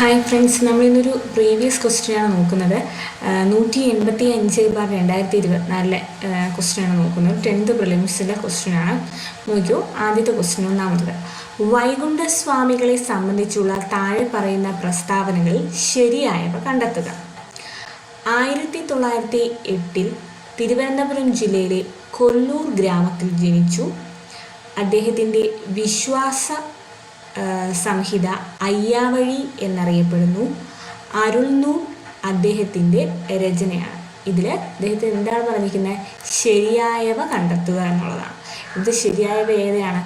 Hi friends, നമ്മളിന്നൊരു previous ക്വസ്റ്റ്യനാണ് നോക്കുന്നത്. 185/2024 ക്വസ്റ്റ്യനാണ് നോക്കുന്നത്. 10th പ്രിലിംസിൻ്റെ ക്വസ്റ്റ്യനാണ്. നോക്കൂ, ആദ്യത്തെ ക്വസ്റ്റ്യൻ ഒന്നാമത്. വൈകുണ്ഠസ്വാമികളെ സംബന്ധിച്ചുള്ള താഴെ പറയുന്ന പ്രസ്താവനകൾ ശരിയായവ കണ്ടെത്തുക. 1908 തിരുവനന്തപുരം ജില്ലയിലെ കൊല്ലൂർ ഗ്രാമത്തിൽ ജനിച്ചു. അദ്ദേഹത്തിൻ്റെ വിശ്വാസ സംഹിത അയ്യാവഴി എന്നറിയപ്പെടുന്നു. അരുൾനൂൽ അദ്ദേഹത്തിൻ്റെ രചനയാണ്. ഇതിൽ അദ്ദേഹത്തിന് എന്താണ് പറഞ്ഞിരിക്കുന്നത്? ശരിയായവ കണ്ടെത്തുക എന്നുള്ളതാണ്. ഇത് ശരിയായവ ഏതാണ്?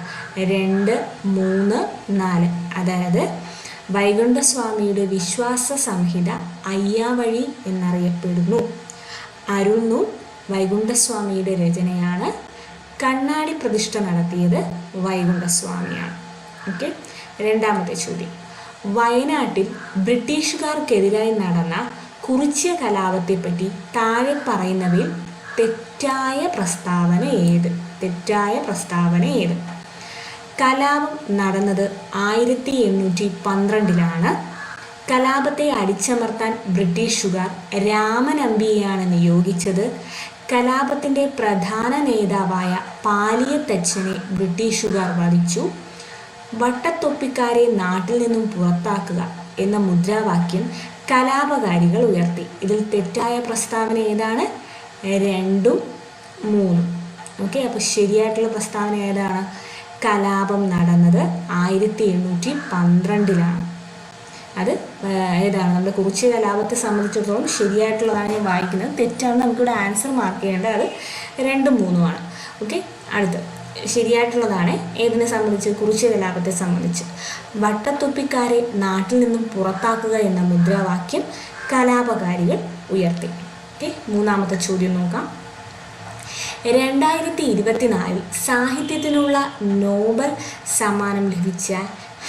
2, 3, 4. അതായത് വൈകുണ്ഠസ്വാമിയുടെ വിശ്വാസ സംഹിത അയ്യാവഴി എന്നറിയപ്പെടുന്നു. അരുൾനൂൽ വൈകുണ്ഠസ്വാമിയുടെ രചനയാണ്. കണ്ണാടി പ്രതിഷ്ഠ നടത്തിയത് വൈകുണ്ഠസ്വാമിയാണ്. ഓക്കെ. രണ്ടാമത്തെ ചോദ്യം. വയനാട്ടിൽ ബ്രിട്ടീഷുകാർക്കെതിരായി നടന്ന കുറിച്യ കലാപത്തെപ്പറ്റി താഴെ പറയുന്നവയിൽ തെറ്റായ പ്രസ്താവന ഏത്? കലാപം നടന്നത് 1812 കലാപത്തെ അടിച്ചമർത്താൻ ബ്രിട്ടീഷുകാർ രാമനമ്പിയെയാണ് നിയോഗിച്ചത്. കലാപത്തിൻ്റെ പ്രധാന നേതാവായ പാലിയത്തച്ഛനെ ബ്രിട്ടീഷുകാർ വധിച്ചു. വട്ടത്തൊപ്പിക്കാരെ നാട്ടിൽ നിന്നും പുറത്താക്കുക എന്ന മുദ്രാവാക്യം കലാപകാരികൾ ഉയർത്തി. ഇതിൽ തെറ്റായ പ്രസ്താവന ഏതാണ്? 2, 3. ഓക്കെ. അപ്പോൾ ശരിയായിട്ടുള്ള പ്രസ്താവന ഏതാണ്? കലാപം നടന്നത് 1812. അത് ഏതാണ്? നമ്മുടെ കുറിച്യ കലാപത്തെ സംബന്ധിച്ചിടത്തോളം ശരിയായിട്ടുള്ളതാണ് ഞാൻ വായിക്കുന്നത്. തെറ്റാണ്, നമുക്കിവിടെ ആൻസർ മാർക്ക് ചെയ്യേണ്ടത്. അത് 2, 3 ഓക്കെ. അടുത്ത് ശരിയായിട്ടുള്ളതാണ്. ഏതിനെ സംബന്ധിച്ച്? കുറിച്യ കലാപത്തെ സംബന്ധിച്ച്. വട്ടത്തൊപ്പിക്കാരെ നാട്ടിൽ നിന്നും പുറത്താക്കുക എന്ന മുദ്രാവാക്യം കലാപകാരികൾ ഉയർത്തി. ഓക്കെ. മൂന്നാമത്തെ ചോദ്യം നോക്കാം. 2024 സാഹിത്യത്തിനുള്ള നോബൽ സമ്മാനം ലഭിച്ച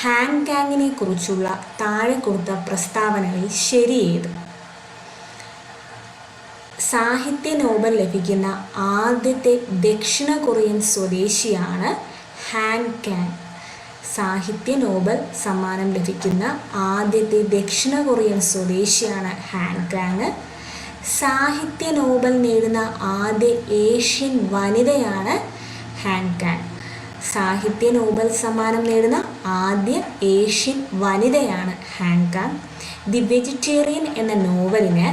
ഹാൻകാങ്ങിനെ കുറിച്ചുള്ള താഴെ കൊടുത്ത പ്രസ്താവനകളിൽ ശരിയേത്? സാഹിത്യ നോബൽ ലഭിക്കുന്ന ആദ്യത്തെ ദക്ഷിണ കൊറിയൻ സ്വദേശിയാണ് ഹാൻകാങ്. സാഹിത്യ നോബൽ സമ്മാനം ലഭിക്കുന്ന ആദ്യത്തെ ദക്ഷിണ കൊറിയൻ സ്വദേശിയാണ് ഹാൻകാങ്. സാഹിത്യ നോബൽ നേടുന്ന ആദ്യ ഏഷ്യൻ വനിതയാണ് ഹാൻകാങ്. സാഹിത്യ നോബൽ സമ്മാനം നേടുന്ന ആദ്യ ഏഷ്യൻ വനിതയാണ് ഹാൻകാങ്. ദി വെജിറ്റേറിയൻ എന്ന നോവലിന്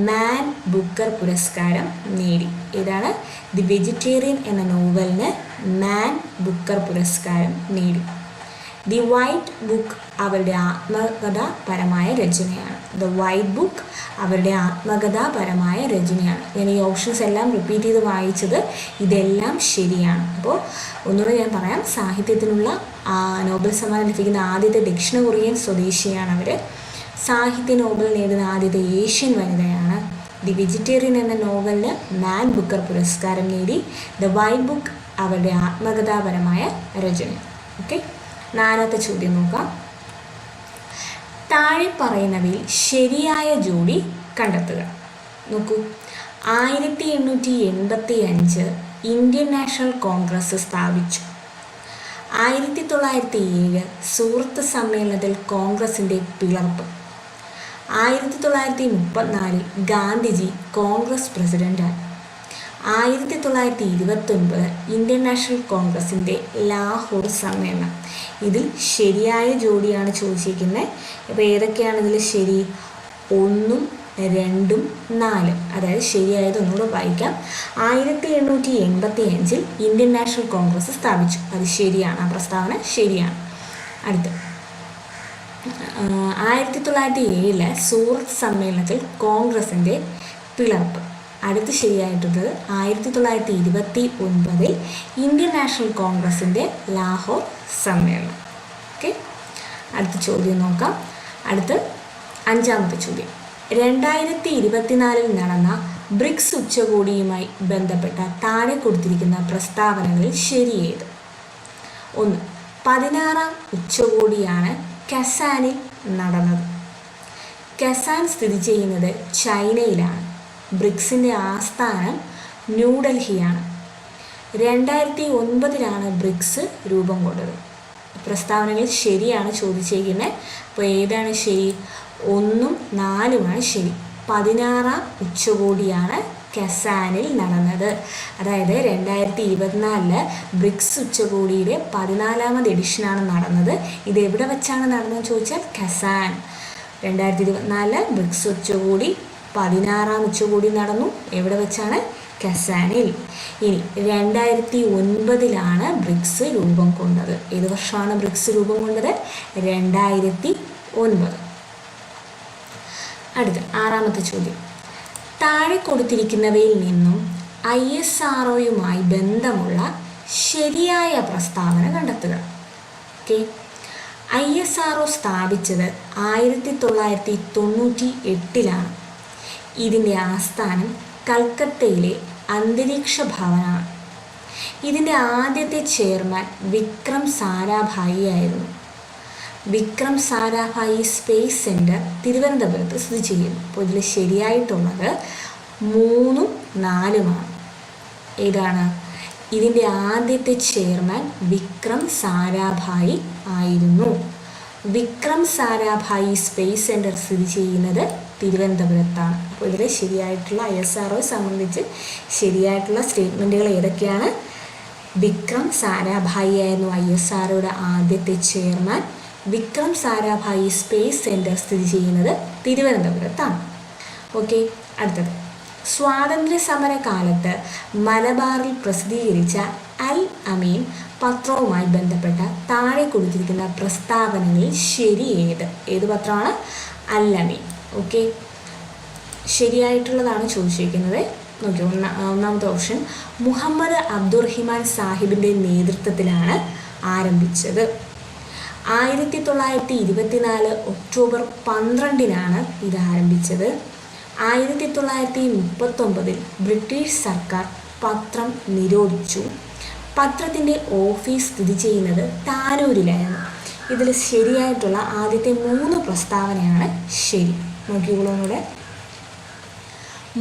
മാൻ ബുക്കർ പുരസ്കാരം നേടി. ഏതാണ്? ദി വെജിറ്റേറിയൻ എന്ന നോവലിന് മാൻ ബുക്കർ പുരസ്കാരം നേടി. ദി വൈറ്റ് ബുക്ക് അവരുടെ ആത്മകഥാപരമായ രചനയാണ്. ദ വൈറ്റ് ബുക്ക് അവരുടെ ആത്മകഥാപരമായ രചനയാണ്. ഞാൻ ഈ ഓപ്ഷൻസ് എല്ലാം റിപ്പീറ്റ് ചെയ്ത് വായിച്ചത്. ഇതെല്ലാം ശരിയാണ്. അപ്പോൾ ഒന്നുകൂടെ ഞാൻ പറയാം. സാഹിത്യത്തിനുള്ള നോബൽ സമ്മാനം ലഭിക്കുന്ന ആദ്യത്തെ ദക്ഷിണ കൊറിയൻ സ്വദേശിയാണ് അവർ. സാഹിത്യ നോബൽ നേടുന്ന ആദ്യത്തെ ഏഷ്യൻ വനിതയാണ്. ദി വെജിറ്റേറിയൻ എന്ന നോവലിന് മാൻ ബുക്കർ പുരസ്കാരം നേടി. ദ വൈറ്റ് ബുക്ക് അവരുടെ ആത്മകഥാപരമായ രചന. ഓക്കെ. നാലാമത്തെ ചോദ്യം നോക്കാം. താഴെ പറയുന്നവയിൽ ശരിയായ ജോഡി കണ്ടെത്തുക. നോക്കൂ. 1885 ഇന്ത്യൻ നാഷണൽ കോൺഗ്രസ് സ്ഥാപിച്ചു. 1907 സൂറത്ത് സമ്മേളനത്തിൽ കോൺഗ്രസിൻ്റെ പിളർപ്പ്. 1934 ഗാന്ധിജി കോൺഗ്രസ് പ്രസിഡന്റായി. 1929 ഇന്ത്യൻ നാഷണൽ കോൺഗ്രസിൻ്റെ ലാഹോർ സമ്മേളനം. ഇതിൽ ശരിയായ ജോഡിയാണ് ചോദിച്ചിരിക്കുന്നത്. അപ്പോൾ ഏതൊക്കെയാണ് ഇതിൽ ശരി? 1, 2, 4. അതായത് ശരിയായത് ഒന്നുകൂടെ വായിക്കാം. 1885 ഇന്ത്യൻ നാഷണൽ കോൺഗ്രസ് സ്ഥാപിച്ചു. അത് ശരിയാണ്. ആ പ്രസ്താവന ശരിയാണ്. അടുത്ത് 1907 സൂറത്ത് സമ്മേളനത്തിൽ കോൺഗ്രസിൻ്റെ പിളർപ്പ്. അടുത്ത് ശരിയായിട്ടുള്ളത് 1929 ഇന്ത്യൻ നാഷണൽ കോൺഗ്രസിൻ്റെ ലാഹോർ സമ്മേളനം. ഓക്കെ. അടുത്ത ചോദ്യം നോക്കാം. അടുത്ത് 5ാമത്തെ ചോദ്യം. 2024 നടന്ന ബ്രിക്സ് ഉച്ചകോടിയുമായി ബന്ധപ്പെട്ട താഴെ കൊടുത്തിരിക്കുന്ന പ്രസ്താവനകളിൽ ശരിയേത്? 1. 16ാം ഉച്ചകോടിയാണ് കസാനിൽ നടന്നത്. കസാൻ സ്ഥിതി ചെയ്യുന്നത് ചൈനയിലാണ്. ബ്രിക്സിൻ്റെ ആസ്ഥാനം ന്യൂഡൽഹിയാണ്. 2009 ബ്രിക്സ് രൂപം കൊണ്ടത്. പ്രസ്താവനകൾ ശരിയാണ് ചോദിച്ചിരിക്കുന്നത്. അപ്പോൾ ഏതാണ് ശരി? 1ഉം 4ഉമാണ് ശരി. 16ാം ഉച്ചകോടിയാണ് കസാനിൽ നടന്നത്. അതായത് 2024 ബ്രിക്സ് ഉച്ചകോടിയുടെ 14ാമത് എഡിഷനാണ് നടന്നത്. ഇത് എവിടെ വെച്ചാണ് നടന്നതെന്ന് ചോദിച്ചാൽ കസാൻ. 2024 ബ്രിക്സ് ഉച്ചകോടി 16ാം ഉച്ചകോടി നടന്നു. എവിടെ വെച്ചാണ്? കസാനിൽ. ഇനി 2009 ബ്രിക്സ് രൂപം കൊണ്ടത്. ഏത് വർഷമാണ് ബ്രിക്സ് രൂപം കൊണ്ടത്? 2009. അടുത്ത 6ാമത്തെ ചോദ്യം. താഴെ കൊടുത്തിരിക്കുന്നവയിൽ നിന്നും ISROയുമായി ബന്ധമുള്ള ശരിയായ പ്രസ്താവന കണ്ടെത്തുക. ഓക്കെ. ISRO സ്ഥാപിച്ചത് 1998 ഇതിൻ്റെ ആസ്ഥാനം കൽക്കത്തയിലെ അന്തരീക്ഷ ഭവനാണ്. ഇതിൻ്റെ ആദ്യത്തെ ചെയർമാൻ വിക്രം സാരാഭായി ആയിരുന്നു. വിക്രം സാരാഭായി സ്പേസ് സെൻറ്റർ തിരുവനന്തപുരത്ത് സ്ഥിതി ചെയ്യുന്നു. അപ്പോൾ ഇതിൽ ശരിയായിട്ടുള്ളത് 3ഉം 4ഉമാണ്. ഏതാണ്? ഇതിൻ്റെ ആദ്യത്തെ ചെയർമാൻ വിക്രം സാരാഭായി ആയിരുന്നു. വിക്രം സാരാഭായി സ്പേസ് സെൻറ്റർ സ്ഥിതി ചെയ്യുന്നത് തിരുവനന്തപുരത്താണ്. അപ്പോൾ ഇതിൽ ശരിയായിട്ടുള്ള ISROയെ സംബന്ധിച്ച് ശരിയായിട്ടുള്ള സ്റ്റേറ്റ്മെൻറ്റുകൾ ഏതൊക്കെയാണ്? വിക്രം സാരാഭായി ആയിരുന്നു ISROയുടെ ആദ്യത്തെ chairman. Vikram Sarabhai space centre സ്ഥിതി ചെയ്യുന്നത് തിരുവനന്തപുരത്താണ്. ഓക്കെ. അടുത്തത്. സ്വാതന്ത്ര്യ സമര കാലത്ത് മലബാറിൽ പ്രസിദ്ധീകരിച്ച അൽ അമീൻ പത്രവുമായി ബന്ധപ്പെട്ട താഴെ കൊടുത്തിരിക്കുന്ന പ്രസ്താവനകളിൽ ശരി ഏത്? ഏത് പത്രമാണ്? അൽ അമീൻ. ഓക്കെ. ശരിയായിട്ടുള്ളതാണ് ചോദിച്ചിരിക്കുന്നത്. നോക്കി, ഒന്നാമത്തെ ഓപ്ഷൻ മുഹമ്മദ് അബ്ദുറഹിമാൻ സാഹിബിൻ്റെ നേതൃത്വത്തിലാണ് ആരംഭിച്ചത്. 1924 ഒക്ടോബർ 12 ഇത് ആരംഭിച്ചത്. 1939 ബ്രിട്ടീഷ് സർക്കാർ പത്രം നിരോധിച്ചു. പത്രത്തിൻ്റെ ഓഫീസ് സ്ഥിതി ചെയ്യുന്നത് താനൂരിലായിരുന്നു. ഇതിൽ ശരിയായിട്ടുള്ള ആദ്യത്തെ 3 പ്രസ്താവനയാണ് ശരി. നോക്കിക്കോളൂടെ.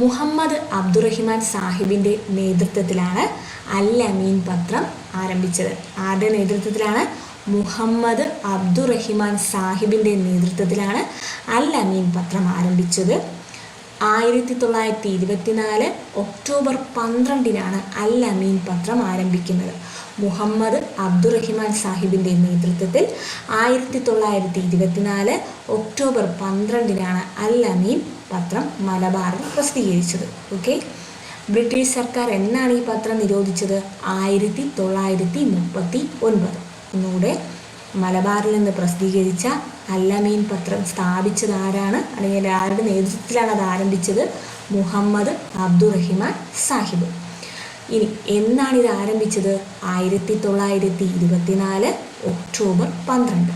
മുഹമ്മദ് അബ്ദുറഹിമാൻ സാഹിബിൻ്റെ നേതൃത്വത്തിലാണ് അൽ അമീൻ പത്രം ആരംഭിച്ചത്. ആരുടെ നേതൃത്വത്തിലാണ്? മുഹമ്മദ് അബ്ദുറഹിമാൻ സാഹിബിൻ്റെ നേതൃത്വത്തിലാണ് അൽ അമീൻ പത്രം ആരംഭിച്ചത്. 1924 ഒക്ടോബർ 12 അൽ അമീൻ പത്രം ആരംഭിക്കുന്നത്. മുഹമ്മദ് അബ്ദുറഹിമാൻ സാഹിബിൻ്റെ നേതൃത്വത്തിൽ 1924 ഒക്ടോബർ 12 അൽ അമീൻ പത്രം മലബാറിൽ പ്രസിദ്ധീകരിച്ചത്. ഓക്കെ. ബ്രിട്ടീഷ് സർക്കാർ എന്നാണ് ഈ പത്രം നിരോധിച്ചത്? 1939. ഒന്നുകൂടെ, മലബാറിൽ നിന്ന് പ്രസിദ്ധീകരിച്ച അൽ അമീൻ പത്രം സ്ഥാപിച്ചത് ആരാണ്? അല്ലെങ്കിൽ ആരുടെ നേതൃത്വത്തിലാണ് അത് ആരംഭിച്ചത്? മുഹമ്മദ് അബ്ദുറഹിമാൻ സാഹിബ്. ഇനി എന്നാണ് ഇത് ആരംഭിച്ചത്? 1924 ഒക്ടോബർ 12.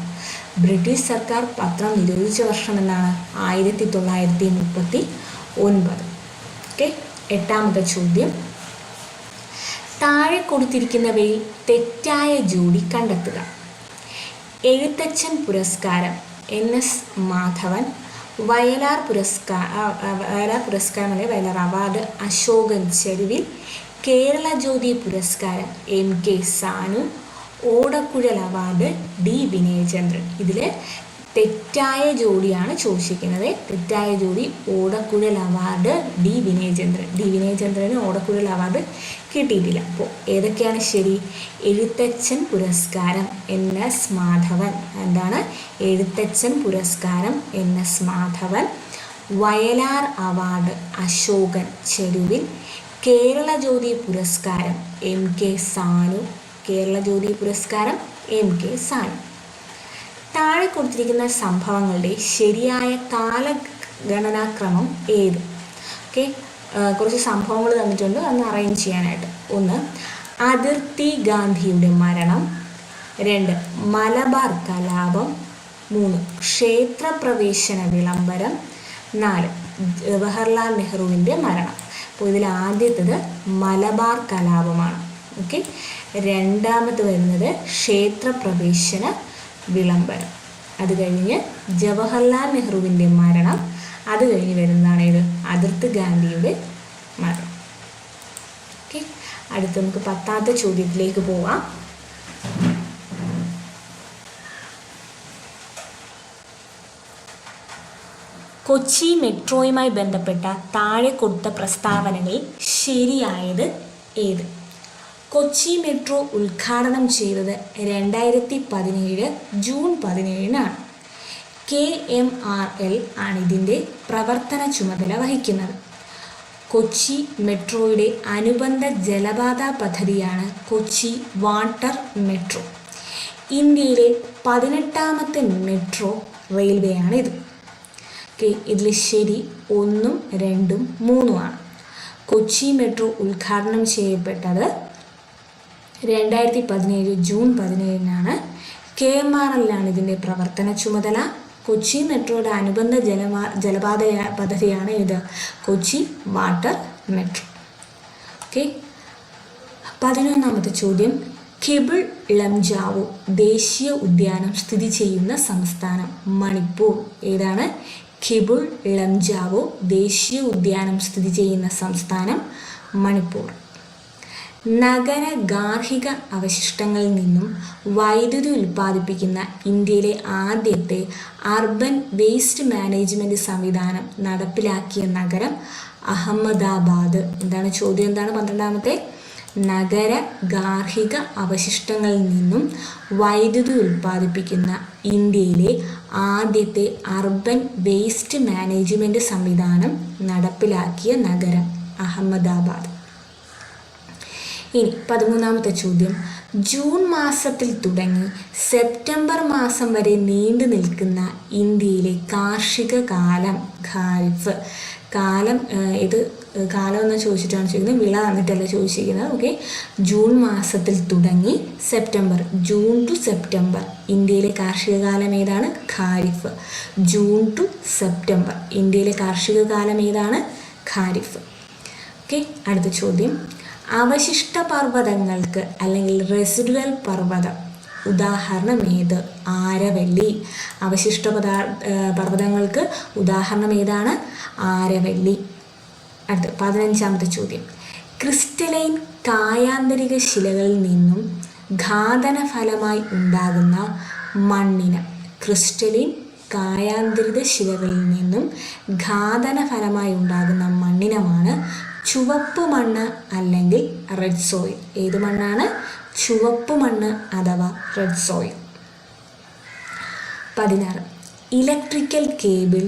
ബ്രിട്ടീഷ് സർക്കാർ പത്രം നിരോധിച്ച വർഷം എന്നാണ്? 1939. ഓക്കെ. 8ാമത്തെ ചോദ്യം. താഴെ കൊടുത്തിരിക്കുന്നവയിൽ തെറ്റായ ജോഡി കണ്ടെത്തുക. എഴുത്തച്ഛൻ പുരസ്കാരം NS മാധവൻ, വയലാർ പുരസ്കാരം അല്ലെങ്കിൽ വയലാർ അവാർഡ് അശോകൻ ചെരുവിൽ, കേരള ജ്യോതി പുരസ്കാരം MK സാനു, ഓടക്കുഴൽ അവാർഡ് D വിനയചന്ദ്രൻ. ഇതിൽ തെറ്റായ ജോഡിയാണ് ചോദിച്ചിരിക്കുന്നത്. തെറ്റായ ജോഡി ഓടക്കുഴൽ അവാർഡ് D വിനയചന്ദ്രൻ. D വിനയചന്ദ്രന് ഓടക്കുഴൽ അവാർഡ് കിട്ടിയിട്ടില്ല. അപ്പോൾ ഏതൊക്കെയാണ് ശരി? എഴുത്തച്ഛൻ പുരസ്കാരം NS മാധവൻ. എന്താണ്? എഴുത്തച്ഛൻ പുരസ്കാരം NS മാധവൻ, വയലാർ അവാർഡ് അശോകൻ ചെരുവിൽ, കേരള ജ്യോതി പുരസ്കാരം MK സാനു. കേരള ജ്യോതി പുരസ്കാരം MK സാനു. താഴെ കൊടുത്തിരിക്കുന്ന സംഭവങ്ങളുടെ ശരിയായ കാലഗണനാക്രമം ഏത്? ഓക്കെ. കുറച്ച് സംഭവങ്ങൾ തന്നിട്ടുണ്ട്, അതൊന്ന് അറേഞ്ച് ചെയ്യാനായിട്ട്. 1. അതിർത്തി ഗാന്ധിയുടെ മരണം. 2. മലബാർ കലാപം. 3. ക്ഷേത്രപ്രവേശന വിളംബരം. 4. ജവഹർലാൽ നെഹ്റുവിൻ്റെ മരണം. അപ്പോൾ ഇതിൽ ആദ്യത്തേത് മലബാർ കലാപമാണ്. ഓക്കെ. രണ്ടാമത് വരുന്നത് ക്ഷേത്രപ്രവേശന വിളംബരം. അത് കഴിഞ്ഞ് ജവഹർലാൽ നെഹ്റുവിൻ്റെ മരണം. അത് കഴിഞ്ഞ് വരുന്നതാണ് ഇത് അതിർത്തി ഗാന്ധിയുടെ മരണം. ഓക്കെ. അടുത്ത് നമുക്ക് 10ാമത്തെ ചോദ്യത്തിലേക്ക് പോവാം. കൊച്ചി മെട്രോയുമായി ബന്ധപ്പെട്ട താഴെ കൊടുത്ത പ്രസ്താവനകളിൽ ശരിയായത് ഏത്? കൊച്ചി മെട്രോ ഉദ്ഘാടനം ചെയ്തത് 2017 ജൂൺ 17-നാണ്. KMRL ആണ് ഇതിൻ്റെ പ്രവർത്തന ചുമതല വഹിക്കുന്നത്. കൊച്ചി മെട്രോയുടെ അനുബന്ധ ജലപാത പദ്ധതിയാണ് കൊച്ചി വാട്ടർ മെട്രോ. ഇന്ത്യയിലെ 18ാമത്തെ മെട്രോ റെയിൽവേയാണിത്. ഇതിൽ ശരി 1, 2, 3 ആണ്. കൊച്ചി മെട്രോ ഉദ്ഘാടനം ചെയ്യപ്പെട്ടത് 2017 ജൂൺ 17-നാണ്. KMRL ഇതിൻ്റെ പ്രവർത്തന ചുമതല. കൊച്ചി മെട്രോയുടെ അനുബന്ധ ജലപാത പദ്ധതിയാണ് ഇത് കൊച്ചി വാട്ടർ മെട്രോ. ഓക്കെ. 11ാമത്തെ ചോദ്യം. കിബിൾ ലംജാവോ ദേശീയ ഉദ്യാനം സ്ഥിതി ചെയ്യുന്ന സംസ്ഥാനം? മണിപ്പൂർ. ഏതാണ്? കിബിൾ ലംജാവോ ദേശീയ ഉദ്യാനം സ്ഥിതി ചെയ്യുന്ന സംസ്ഥാനം മണിപ്പൂർ. നഗര ഗാർഹിക അവശിഷ്ടങ്ങളിൽ നിന്നും വൈദ്യുതി ഉൽപ്പാദിപ്പിക്കുന്ന ഇന്ത്യയിലെ ആദ്യത്തെ അർബൻ വേസ്റ്റ് മാനേജ്മെൻറ്റ് സംവിധാനം നടപ്പിലാക്കിയ നഗരം അഹമ്മദാബാദ്. എന്താണ് ചോദ്യം? എന്താണ് 12ാമത്തെ? നഗര ഗാർഹിക അവശിഷ്ടങ്ങളിൽ നിന്നും വൈദ്യുതി ഉൽപ്പാദിപ്പിക്കുന്ന ഇന്ത്യയിലെ ആദ്യത്തെ അർബൻ വേസ്റ്റ് മാനേജ്മെൻറ്റ് സംവിധാനം നടപ്പിലാക്കിയ നഗരം അഹമ്മദാബാദ്. ഇനി 13ാമത്തെ ചോദ്യം. ജൂൺ മാസത്തിൽ തുടങ്ങി സെപ്റ്റംബർ മാസം വരെ നീണ്ടു നിൽക്കുന്ന ഇന്ത്യയിലെ കാർഷിക കാലം ഖാരിഫ്. കാലം ഇത് കാലം എന്ന് ചോദിച്ചിട്ടാണ് ചോദിക്കുന്നത്, വിള തന്നിട്ടല്ല ചോദിച്ചിരിക്കുന്നത്. ഓക്കെ. ജൂൺ മാസത്തിൽ തുടങ്ങി സെപ്റ്റംബർ, ജൂൺ ടു സെപ്റ്റംബർ ഇന്ത്യയിലെ കാർഷിക കാലം ഏതാണ്? ഖാരിഫ്. ജൂൺ ടു സെപ്റ്റംബർ ഇന്ത്യയിലെ കാർഷിക കാലം ഏതാണ്? ഖാരിഫ്. ഓക്കെ. അടുത്ത ചോദ്യം. അവശിഷ്ട പർവ്വതങ്ങൾക്ക് അല്ലെങ്കിൽ റെസിഡുവൽ പർവ്വതം ഉദാഹരണം ഏത്? ആരവല്ലി. അവശിഷ്ട പർവ്വതങ്ങൾക്ക് ഉദാഹരണം ഏതാണ്? ആരവല്ലി. അടുത്ത 15ാമത്തെ ചോദ്യം. ക്രിസ്റ്റലൈൻ കായാന്തരിക ശിലകളിൽ നിന്നും ഘാതന ഫലമായി ഉണ്ടാകുന്ന മണ്ണിന്. ക്രിസ്റ്റലൈൻ കായാന്തരിക ശിലകളിൽ നിന്നും ഘാതന ഫലമായി ഉണ്ടാകുന്ന മണ്ണിനമാണ് ചുവപ്പ് മണ്ണ് അല്ലെങ്കിൽ റെഡ് സോയിൽ. ഏത് മണ്ണാണ്? ചുവപ്പ് മണ്ണ് അഥവാ red soil. 16. Electrical cable,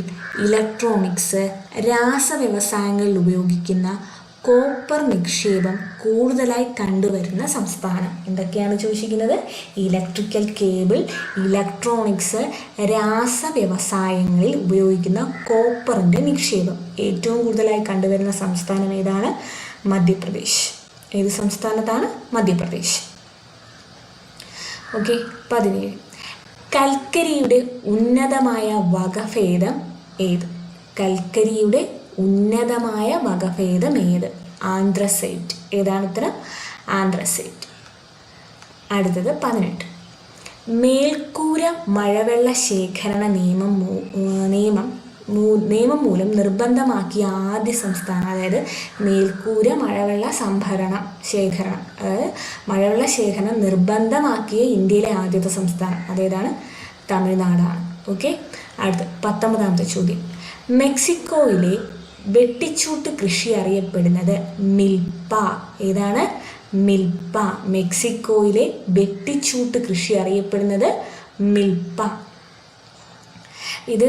electronics, രാസവ്യവസായങ്ങളിൽ ഉപയോഗിക്കുന്ന കോപ്പർ നിക്ഷേപം കൂടുതലായി കണ്ടുവരുന്ന സംസ്ഥാനം? എന്തൊക്കെയാണ് ചോദിച്ചിരിക്കുന്നത്? ഇലക്ട്രിക്കൽ കേബിൾ, ഇലക്ട്രോണിക്സ്, രാസവ്യവസായങ്ങളിൽ ഉപയോഗിക്കുന്ന കോപ്പറിൻ്റെ നിക്ഷേപം ഏറ്റവും കൂടുതലായി കണ്ടുവരുന്ന സംസ്ഥാനം ഏതാണ്? മധ്യപ്രദേശ്. ഏത് സംസ്ഥാനത്താണ്? മധ്യപ്രദേശ്. ഓക്കെ. 17. കൽക്കരിയുടെ ഉന്നതമായ വകഭേദം ഏത്? കൽക്കരിയുടെ ഉന്നതമായ വകഭേദം ഏത്? ആന്ത്രസൈറ്റ്. ഏതാണ് ഉത്തരം? ആന്ത്രസൈറ്റ്. അടുത്തത് 18. മേൽക്കൂര മഴവെള്ള ശേഖരണ നിയമം മൂലം നിർബന്ധമാക്കിയ ആദ്യ സംസ്ഥാനം, അതായത് മേൽക്കൂര മഴവെള്ള ശേഖരണം, അതായത് മഴവെള്ള ശേഖരണം നിർബന്ധമാക്കിയ ഇന്ത്യയിലെ ആദ്യത്തെ സംസ്ഥാനം അതേതാണ്? തമിഴ്നാടാണ്. ഓക്കെ. അടുത്ത 19ാമത്തെ ചോദ്യം. മെക്സിക്കോയിലെ വെട്ടിച്ചൂട്ട് കൃഷി അറിയപ്പെടുന്നത് മിൽപ്പ. ഏതാണ്? മിൽപ്പ. മെക്സിക്കോയിലെ വെട്ടിച്ചൂട്ട് കൃഷി അറിയപ്പെടുന്നത് മിൽപ്പ. ഇത്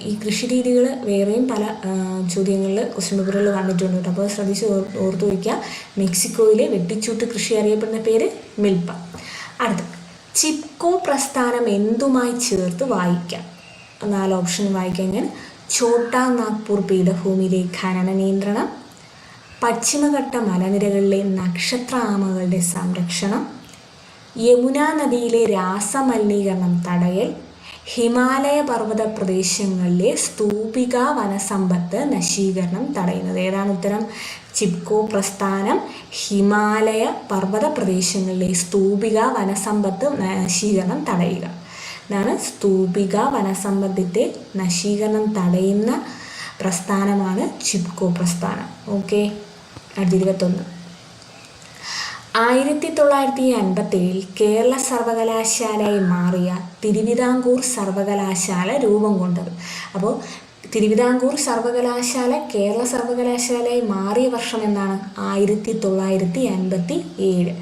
ഈ കൃഷി രീതികൾ വേറെയും പല ചോദ്യങ്ങളിൽ ക്വസ്റ്റ്യൻ പേപ്പറുകളിൽ വന്നിട്ടുണ്ട് കേട്ടോ. അപ്പോൾ ശ്രദ്ധിച്ച് ഓർത്തു വയ്ക്കുക. മെക്സിക്കോയിലെ വെട്ടിച്ചൂട്ട് കൃഷി അറിയപ്പെടുന്ന പേര് മിൽപ്പ. അടുത്ത. ചിപ്കോ പ്രസ്ഥാനം എന്തുമായി ചേർത്ത് വായിക്കാം? 4 ഓപ്ഷൻ വായിക്കാം ഞാൻ. ഛോട്ടാ നാഗ്പൂർ പീഠഭൂമിയിലെ ഖനന നിയന്ത്രണം, പശ്ചിമഘട്ട മലനിരകളിലെ നക്ഷത്ര ആമകളുടെ സംരക്ഷണം, യമുന നദിയിലെ രാസമലിനീകരണം തടയൽ, ഹിമാലയ പർവ്വത പ്രദേശങ്ങളിലെ സ്തൂപിക വനസമ്പത്ത് നശീകരണം തടയുന്നത്. ഏതാണ് ഉത്തരം? ചിപ്കോ പ്രസ്ഥാനം ഹിമാലയ പർവ്വത പ്രദേശങ്ങളിലെ സ്തൂപിക വനസമ്പത്ത് നശീകരണം തടയുക. ഇതാണ് സ്തൂപിക വനസമ്പത്തിൻ്റെ നശീകരണം തടയുന്ന പ്രസ്ഥാനമാണ് ചിപ്കോ പ്രസ്ഥാനം. ഓക്കെ. അടുത്ത 21. 1957 കേരള സർവകലാശാലയായി മാറിയ തിരുവിതാംകൂർ സർവകലാശാല രൂപം കൊണ്ടത്. അപ്പോൾ തിരുവിതാംകൂർ സർവകലാശാല കേരള സർവകലാശാലയായി മാറിയ വർഷം എന്നാണ്? 1957.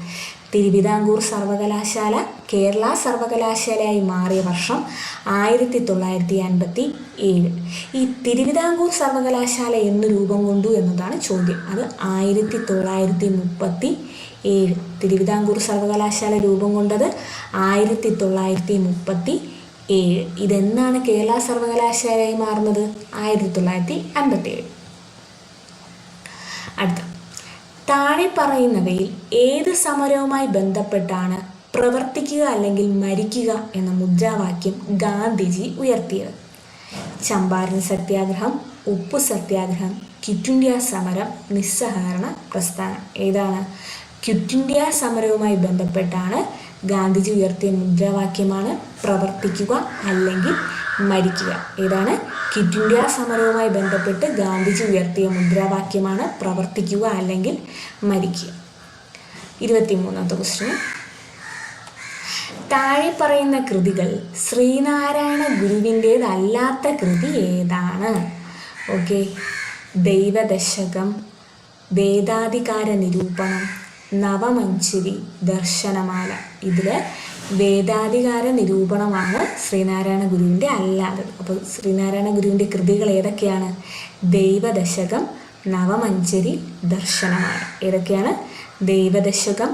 തിരുവിതാംകൂർ സർവകലാശാല കേരള സർവകലാശാലയായി മാറിയ വർഷം 1957. ഈ തിരുവിതാംകൂർ സർവകലാശാല എന്ന് രൂപം കൊണ്ടു എന്നതാണ് ചോദ്യം. അത് 1937. തിരുവിതാംകൂർ സർവകലാശാല രൂപം കൊണ്ടത് 1937. ഇതെന്നാണ് കേരള സർവകലാശാലയായി മാറുന്നത്? 1957. അടുത്ത, താഴെ പറയുന്നവയിൽ ഏത് സമരവുമായി ബന്ധപ്പെട്ടാണ് പ്രവർത്തിക്കുക അല്ലെങ്കിൽ മരിക്കുക എന്ന മുദ്രാവാക്യം ഗാന്ധിജി ഉയർത്തിയത്? ചമ്പാരൻ സത്യാഗ്രഹം, ഉപ്പു സത്യാഗ്രഹം, ക്വിറ്റ് ഇന്ത്യ സമരം, നിസ്സഹകരണ പ്രസ്ഥാനം. ഏതാണ്? ക്വിറ്റ് ഇന്ത്യ സമരവുമായി ബന്ധപ്പെട്ടാണ് ഗാന്ധിജി ഉയർത്തിയ മുദ്രാവാക്യമാണ് പ്രവർത്തിക്കുക അല്ലെങ്കിൽ മരിക്കുക. ഏതാണ്? ക്വിറ്റ് ഇന്ത്യ സമരവുമായി ബന്ധപ്പെട്ട് ഗാന്ധിജി ഉയർത്തിയ മുദ്രാവാക്യമാണ് പ്രവർത്തിക്കുക അല്ലെങ്കിൽ മരിക്കുക. 23ാമത്തെ ക്വസ്റ്റ്യൻ, താഴെ പറയുന്ന കൃതികൾ ശ്രീനാരായണ ഗുരുവിൻ്റേതല്ലാത്ത കൃതി ഏതാണ്? ഓക്കെ, ദൈവദശകം, വേദാധികാര നിരൂപണം, നവമഞ്ചരി, ദർശനമാല. ഇതിൽ വേദാധികാര നിരൂപണമാണ് ശ്രീനാരായണ ഗുരുവിൻ്റെ അല്ലാത്തത്. അപ്പോൾ ശ്രീനാരായണ ഗുരുവിൻ്റെ കൃതികൾ ഏതൊക്കെയാണ്? ദൈവദശകം, നവമഞ്ചരി, ദർശനമാല. ഏതൊക്കെയാണ്? ദൈവദശകം,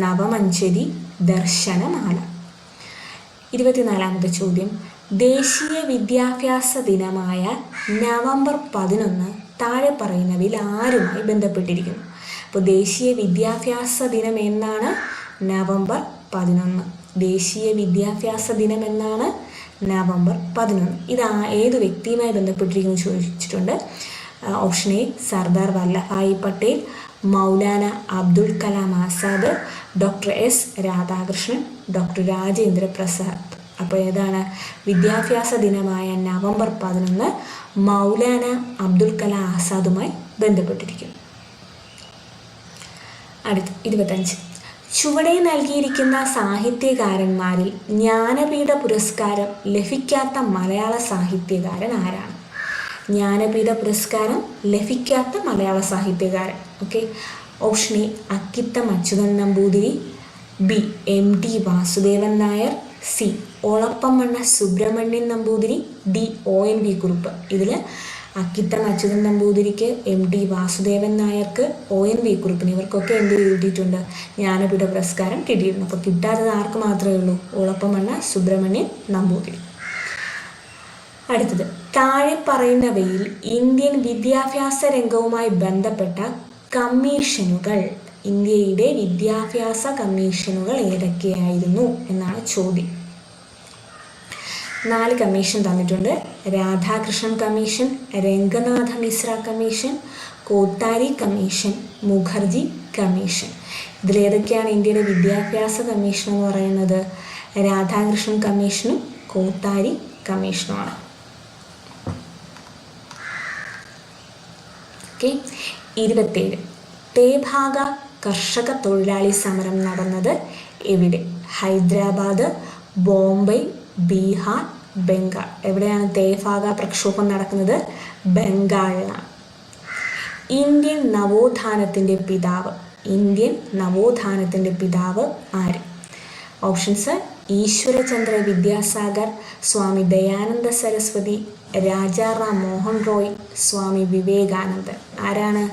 നവമഞ്ചരി, ദർശനമാല. 24ാമത്തെ ചോദ്യം, ദേശീയ വിദ്യാഭ്യാസ ദിനമായ നവംബർ 11 താഴെ പറയുന്നവയിൽ ആരുമായി ബന്ധപ്പെട്ടിരിക്കുന്നു? അപ്പോൾ ദേശീയ വിദ്യാഭ്യാസ ദിനം എന്നാണ്? നവംബർ 11. ദേശീയ വിദ്യാഭ്യാസ ദിനം എന്നാണ്? നവംബർ 11. ഇത് ഏത് വ്യക്തിയുമായി ബന്ധപ്പെട്ടിരിക്കുന്നു ചോദിച്ചിട്ടുണ്ട്. Option A Sardar Vallabhbhai Patel, Maulana Abdul Kalam Azad, doctor S Radhakrishnan, doctor Rajendra Prasad. അപ്പോൾ ഏതാണ്? വിദ്യാഭ്യാസ ദിനമായ നവംബർ 11 മൗലാന അബ്ദുൽ കലാം ആസാദുമായി ബന്ധപ്പെട്ടിരിക്കുന്നു. അടുത്ത 25, ചുവടെ നൽകിയിരിക്കുന്ന സാഹിത്യകാരന്മാരിൽ ജ്ഞാനപീഠ പുരസ്കാരം ലഭിക്കാത്ത മലയാള സാഹിത്യകാരൻ ആരാണ്? ജ്ഞാനപീഠ പുരസ്കാരം ലഭിക്കാത്ത മലയാള സാഹിത്യകാരൻ. Okay, option A Akkitham Achuthan Namboothiri, B MT Vasudevan Nair, C Olappamanna Subramanian Namboothiri, D ONV Kurup. ഇതിൽ അക്കിത്തം അച്യുതൻ നമ്പൂതിരിക്ക്, MT വാസുദേവൻ നായർക്ക്, ONV കുറുപ്പിന് ഇവർക്കൊക്കെ എന്ത് കിട്ടിയിട്ടുണ്ട്? ജ്ഞാനപീഠ പുരസ്കാരം കിട്ടിയിരുന്നു. അപ്പോൾ കിട്ടാത്തത് ആർക്ക് മാത്രമേ ഉള്ളൂ? ഒളപ്പമണ്ണ സുബ്രഹ്മണ്യൻ നമ്പൂതിരി. അടുത്തത്, താഴെ പറയുന്നവയിൽ ഇന്ത്യൻ വിദ്യാഭ്യാസ രംഗവുമായി ബന്ധപ്പെട്ട കമ്മീഷനുകൾ, ഇന്ത്യയുടെ വിദ്യാഭ്യാസ കമ്മീഷനുകൾ ഏതൊക്കെയായിരുന്നു എന്നാണ് ചോദ്യം. 4 കമ്മീഷൻ തന്നിട്ടുണ്ട്. Radhakrishnan commission, Ranganatha Mishra commission, Kothari commission, Mukherjee commission. ഇതിലേതൊക്കെയാണ് ഇന്ത്യയുടെ വിദ്യാഭ്യാസ കമ്മീഷൻ എന്ന് പറയുന്നത്? രാധാകൃഷ്ണൻ കമ്മീഷനും കോത്താരി കമ്മീഷനുമാണ്. ഓക്കെ, 27, തേഭാഗ കർഷക തൊഴിലാളി സമരം നടന്നത് എവിടെ? ഹൈദരാബാദ്, ബോംബെ, ബീഹാർ, ബംഗാൾ. എവിടെയാണ് തേഭാഗ പ്രക്ഷോഭം നടക്കുന്നത്? ബംഗാളിലാണ്. ഇന്ത്യൻ നവോത്ഥാനത്തിൻ്റെ പിതാവ്, ഇന്ത്യൻ നവോത്ഥാനത്തിൻ്റെ പിതാവ് ആര്? ഓപ്ഷൻസ്: ഈശ്വരചന്ദ്ര വിദ്യാസാഗർ, സ്വാമി ദയാനന്ദ സരസ്വതി, രാജാറാം മോഹൻ റോയ്, സ്വാമി വിവേകാനന്ദൻ. ആരാണ്?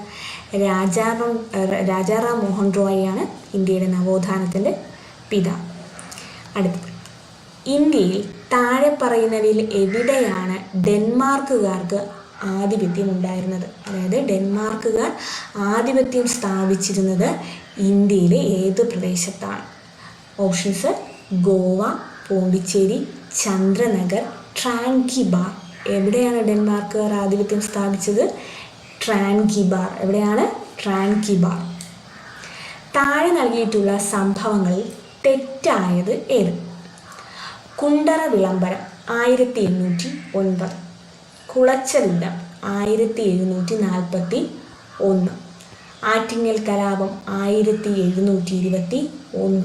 രാജാറാം മോഹൻ റോയിയാണ് ഇന്ത്യയുടെ നവോത്ഥാനത്തിൻ്റെ പിതാവ്. അടുത്തത്, ഇന്ത്യയിൽ താഴെ പറയുന്നവയിൽ എവിടെയാണ് ഡെൻമാർക്കുകാർക്ക് ആധിപത്യം ഉണ്ടായിരുന്നത്? അതായത് ഡെൻമാർക്കുകാർ ആധിപത്യം സ്ഥാപിച്ചിരുന്നത് ഇന്ത്യയിലെ ഏത് പ്രദേശത്താണ്? ഓപ്ഷൻസ്: ഗോവ, പോണ്ടിച്ചേരി, ചന്ദ്രനഗർ, ട്രാൻകിബാർ. എവിടെയാണ് ഡെൻമാർക്കുകാർ ആധിപത്യം സ്ഥാപിച്ചത്? ട്രാൻകിബാർ. എവിടെയാണ്? ട്രാൻകിബാർ. താഴെ നൽകിയിട്ടുള്ള സംഭവങ്ങളിൽ തെറ്റായത് ഏത്? കുണ്ടറ വിളംബരം 1809, കുളച്ചൽ യുദ്ധം 1741, ആറ്റിങ്ങൽ കലാപം 1721,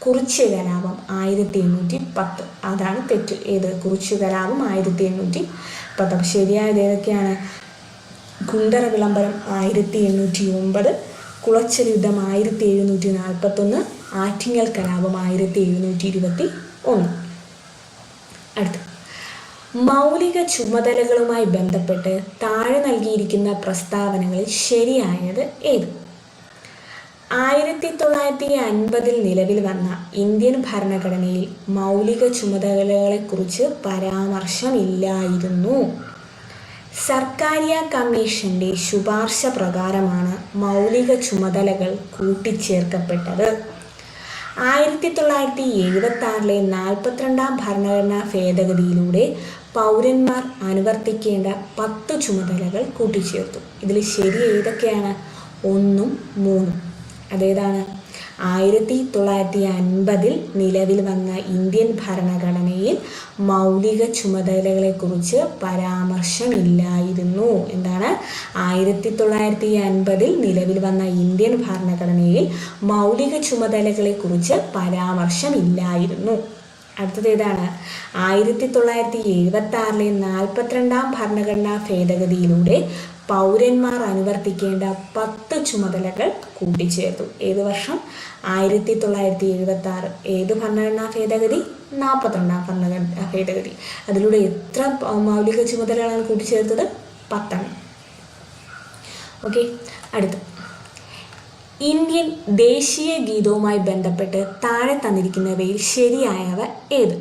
കുറിച്യ കലാപം 1810. അതാണ് തെറ്റ്. ഏത്? കുറിച്യ കലാപം 1810. അപ്പം ശരിയായത് ഏതൊക്കെയാണ്? കുണ്ടറ വിളംബരം 1809, കുളച്ചൽ യുദ്ധം 1741, ആറ്റിങ്ങൽ കലാപം 1721. അടുത്ത മൗലിക ചുമതലകളുമായി ബന്ധപ്പെട്ട് താഴെ നൽകിയിരിക്കുന്ന പ്രസ്താവനകളിൽ ശരിയായത് ഏത്? 1950 നിലവിൽ വന്ന ഇന്ത്യൻ ഭരണഘടനയിൽ മൗലിക ചുമതലകളെക്കുറിച്ച് പരാമർശമില്ലായിരുന്നു. സർക്കാരിയ കമ്മീഷന്റെ ശുപാർശ പ്രകാരമാണ് മൗലിക ചുമതലകൾ കൂട്ടിച്ചേർക്കപ്പെട്ടത്. 1976 42-ാം ഭരണഘടനാ ഭേദഗതിയിലൂടെ പൗരന്മാർ അനുവർത്തിക്കേണ്ട 10 ചുമതലകൾ കൂട്ടിച്ചേർത്തു. ഇതിൽ ശരി ഏതൊക്കെയാണ്? 1ഉം 3ഉം. അതേതാണ്? 1950 നിലവിൽ വന്ന ഇന്ത്യൻ ഭരണഘടനയിൽ മൗലിക ചുമതലകളെക്കുറിച്ച് പരാമർശമില്ലായിരുന്നു. എന്താണ്? 1950 നിലവിൽ വന്ന ഇന്ത്യൻ ഭരണഘടനയിൽ മൗലിക ചുമതലകളെക്കുറിച്ച് പരാമർശമില്ലായിരുന്നു. അടുത്തത് ഏതാണ്? 1976 42-ാം ഭരണഘടനാ ഭേദഗതിയിലൂടെ പൗരന്മാർ അനുവർത്തിക്കേണ്ട 10 ചുമതലകൾ കൂട്ടിച്ചേർത്തു. ഏത് വർഷം? 1976. ഏത് ഭരണഘടനാ ഭേദഗതി? 42-ാം ഭരണഘടനാ ഭേദഗതി. അതിലൂടെ എത്ര മൗലിക ചുമതലകളാണ് കൂട്ടിച്ചേർത്തത്? 10. ഓക്കെ. അടുത്ത ഇന്ത്യൻ ദേശീയ ഗീതവുമായി ബന്ധപ്പെട്ട് താഴെ തന്നിരിക്കുന്നവയിൽ ശരിയായവ ഏത്?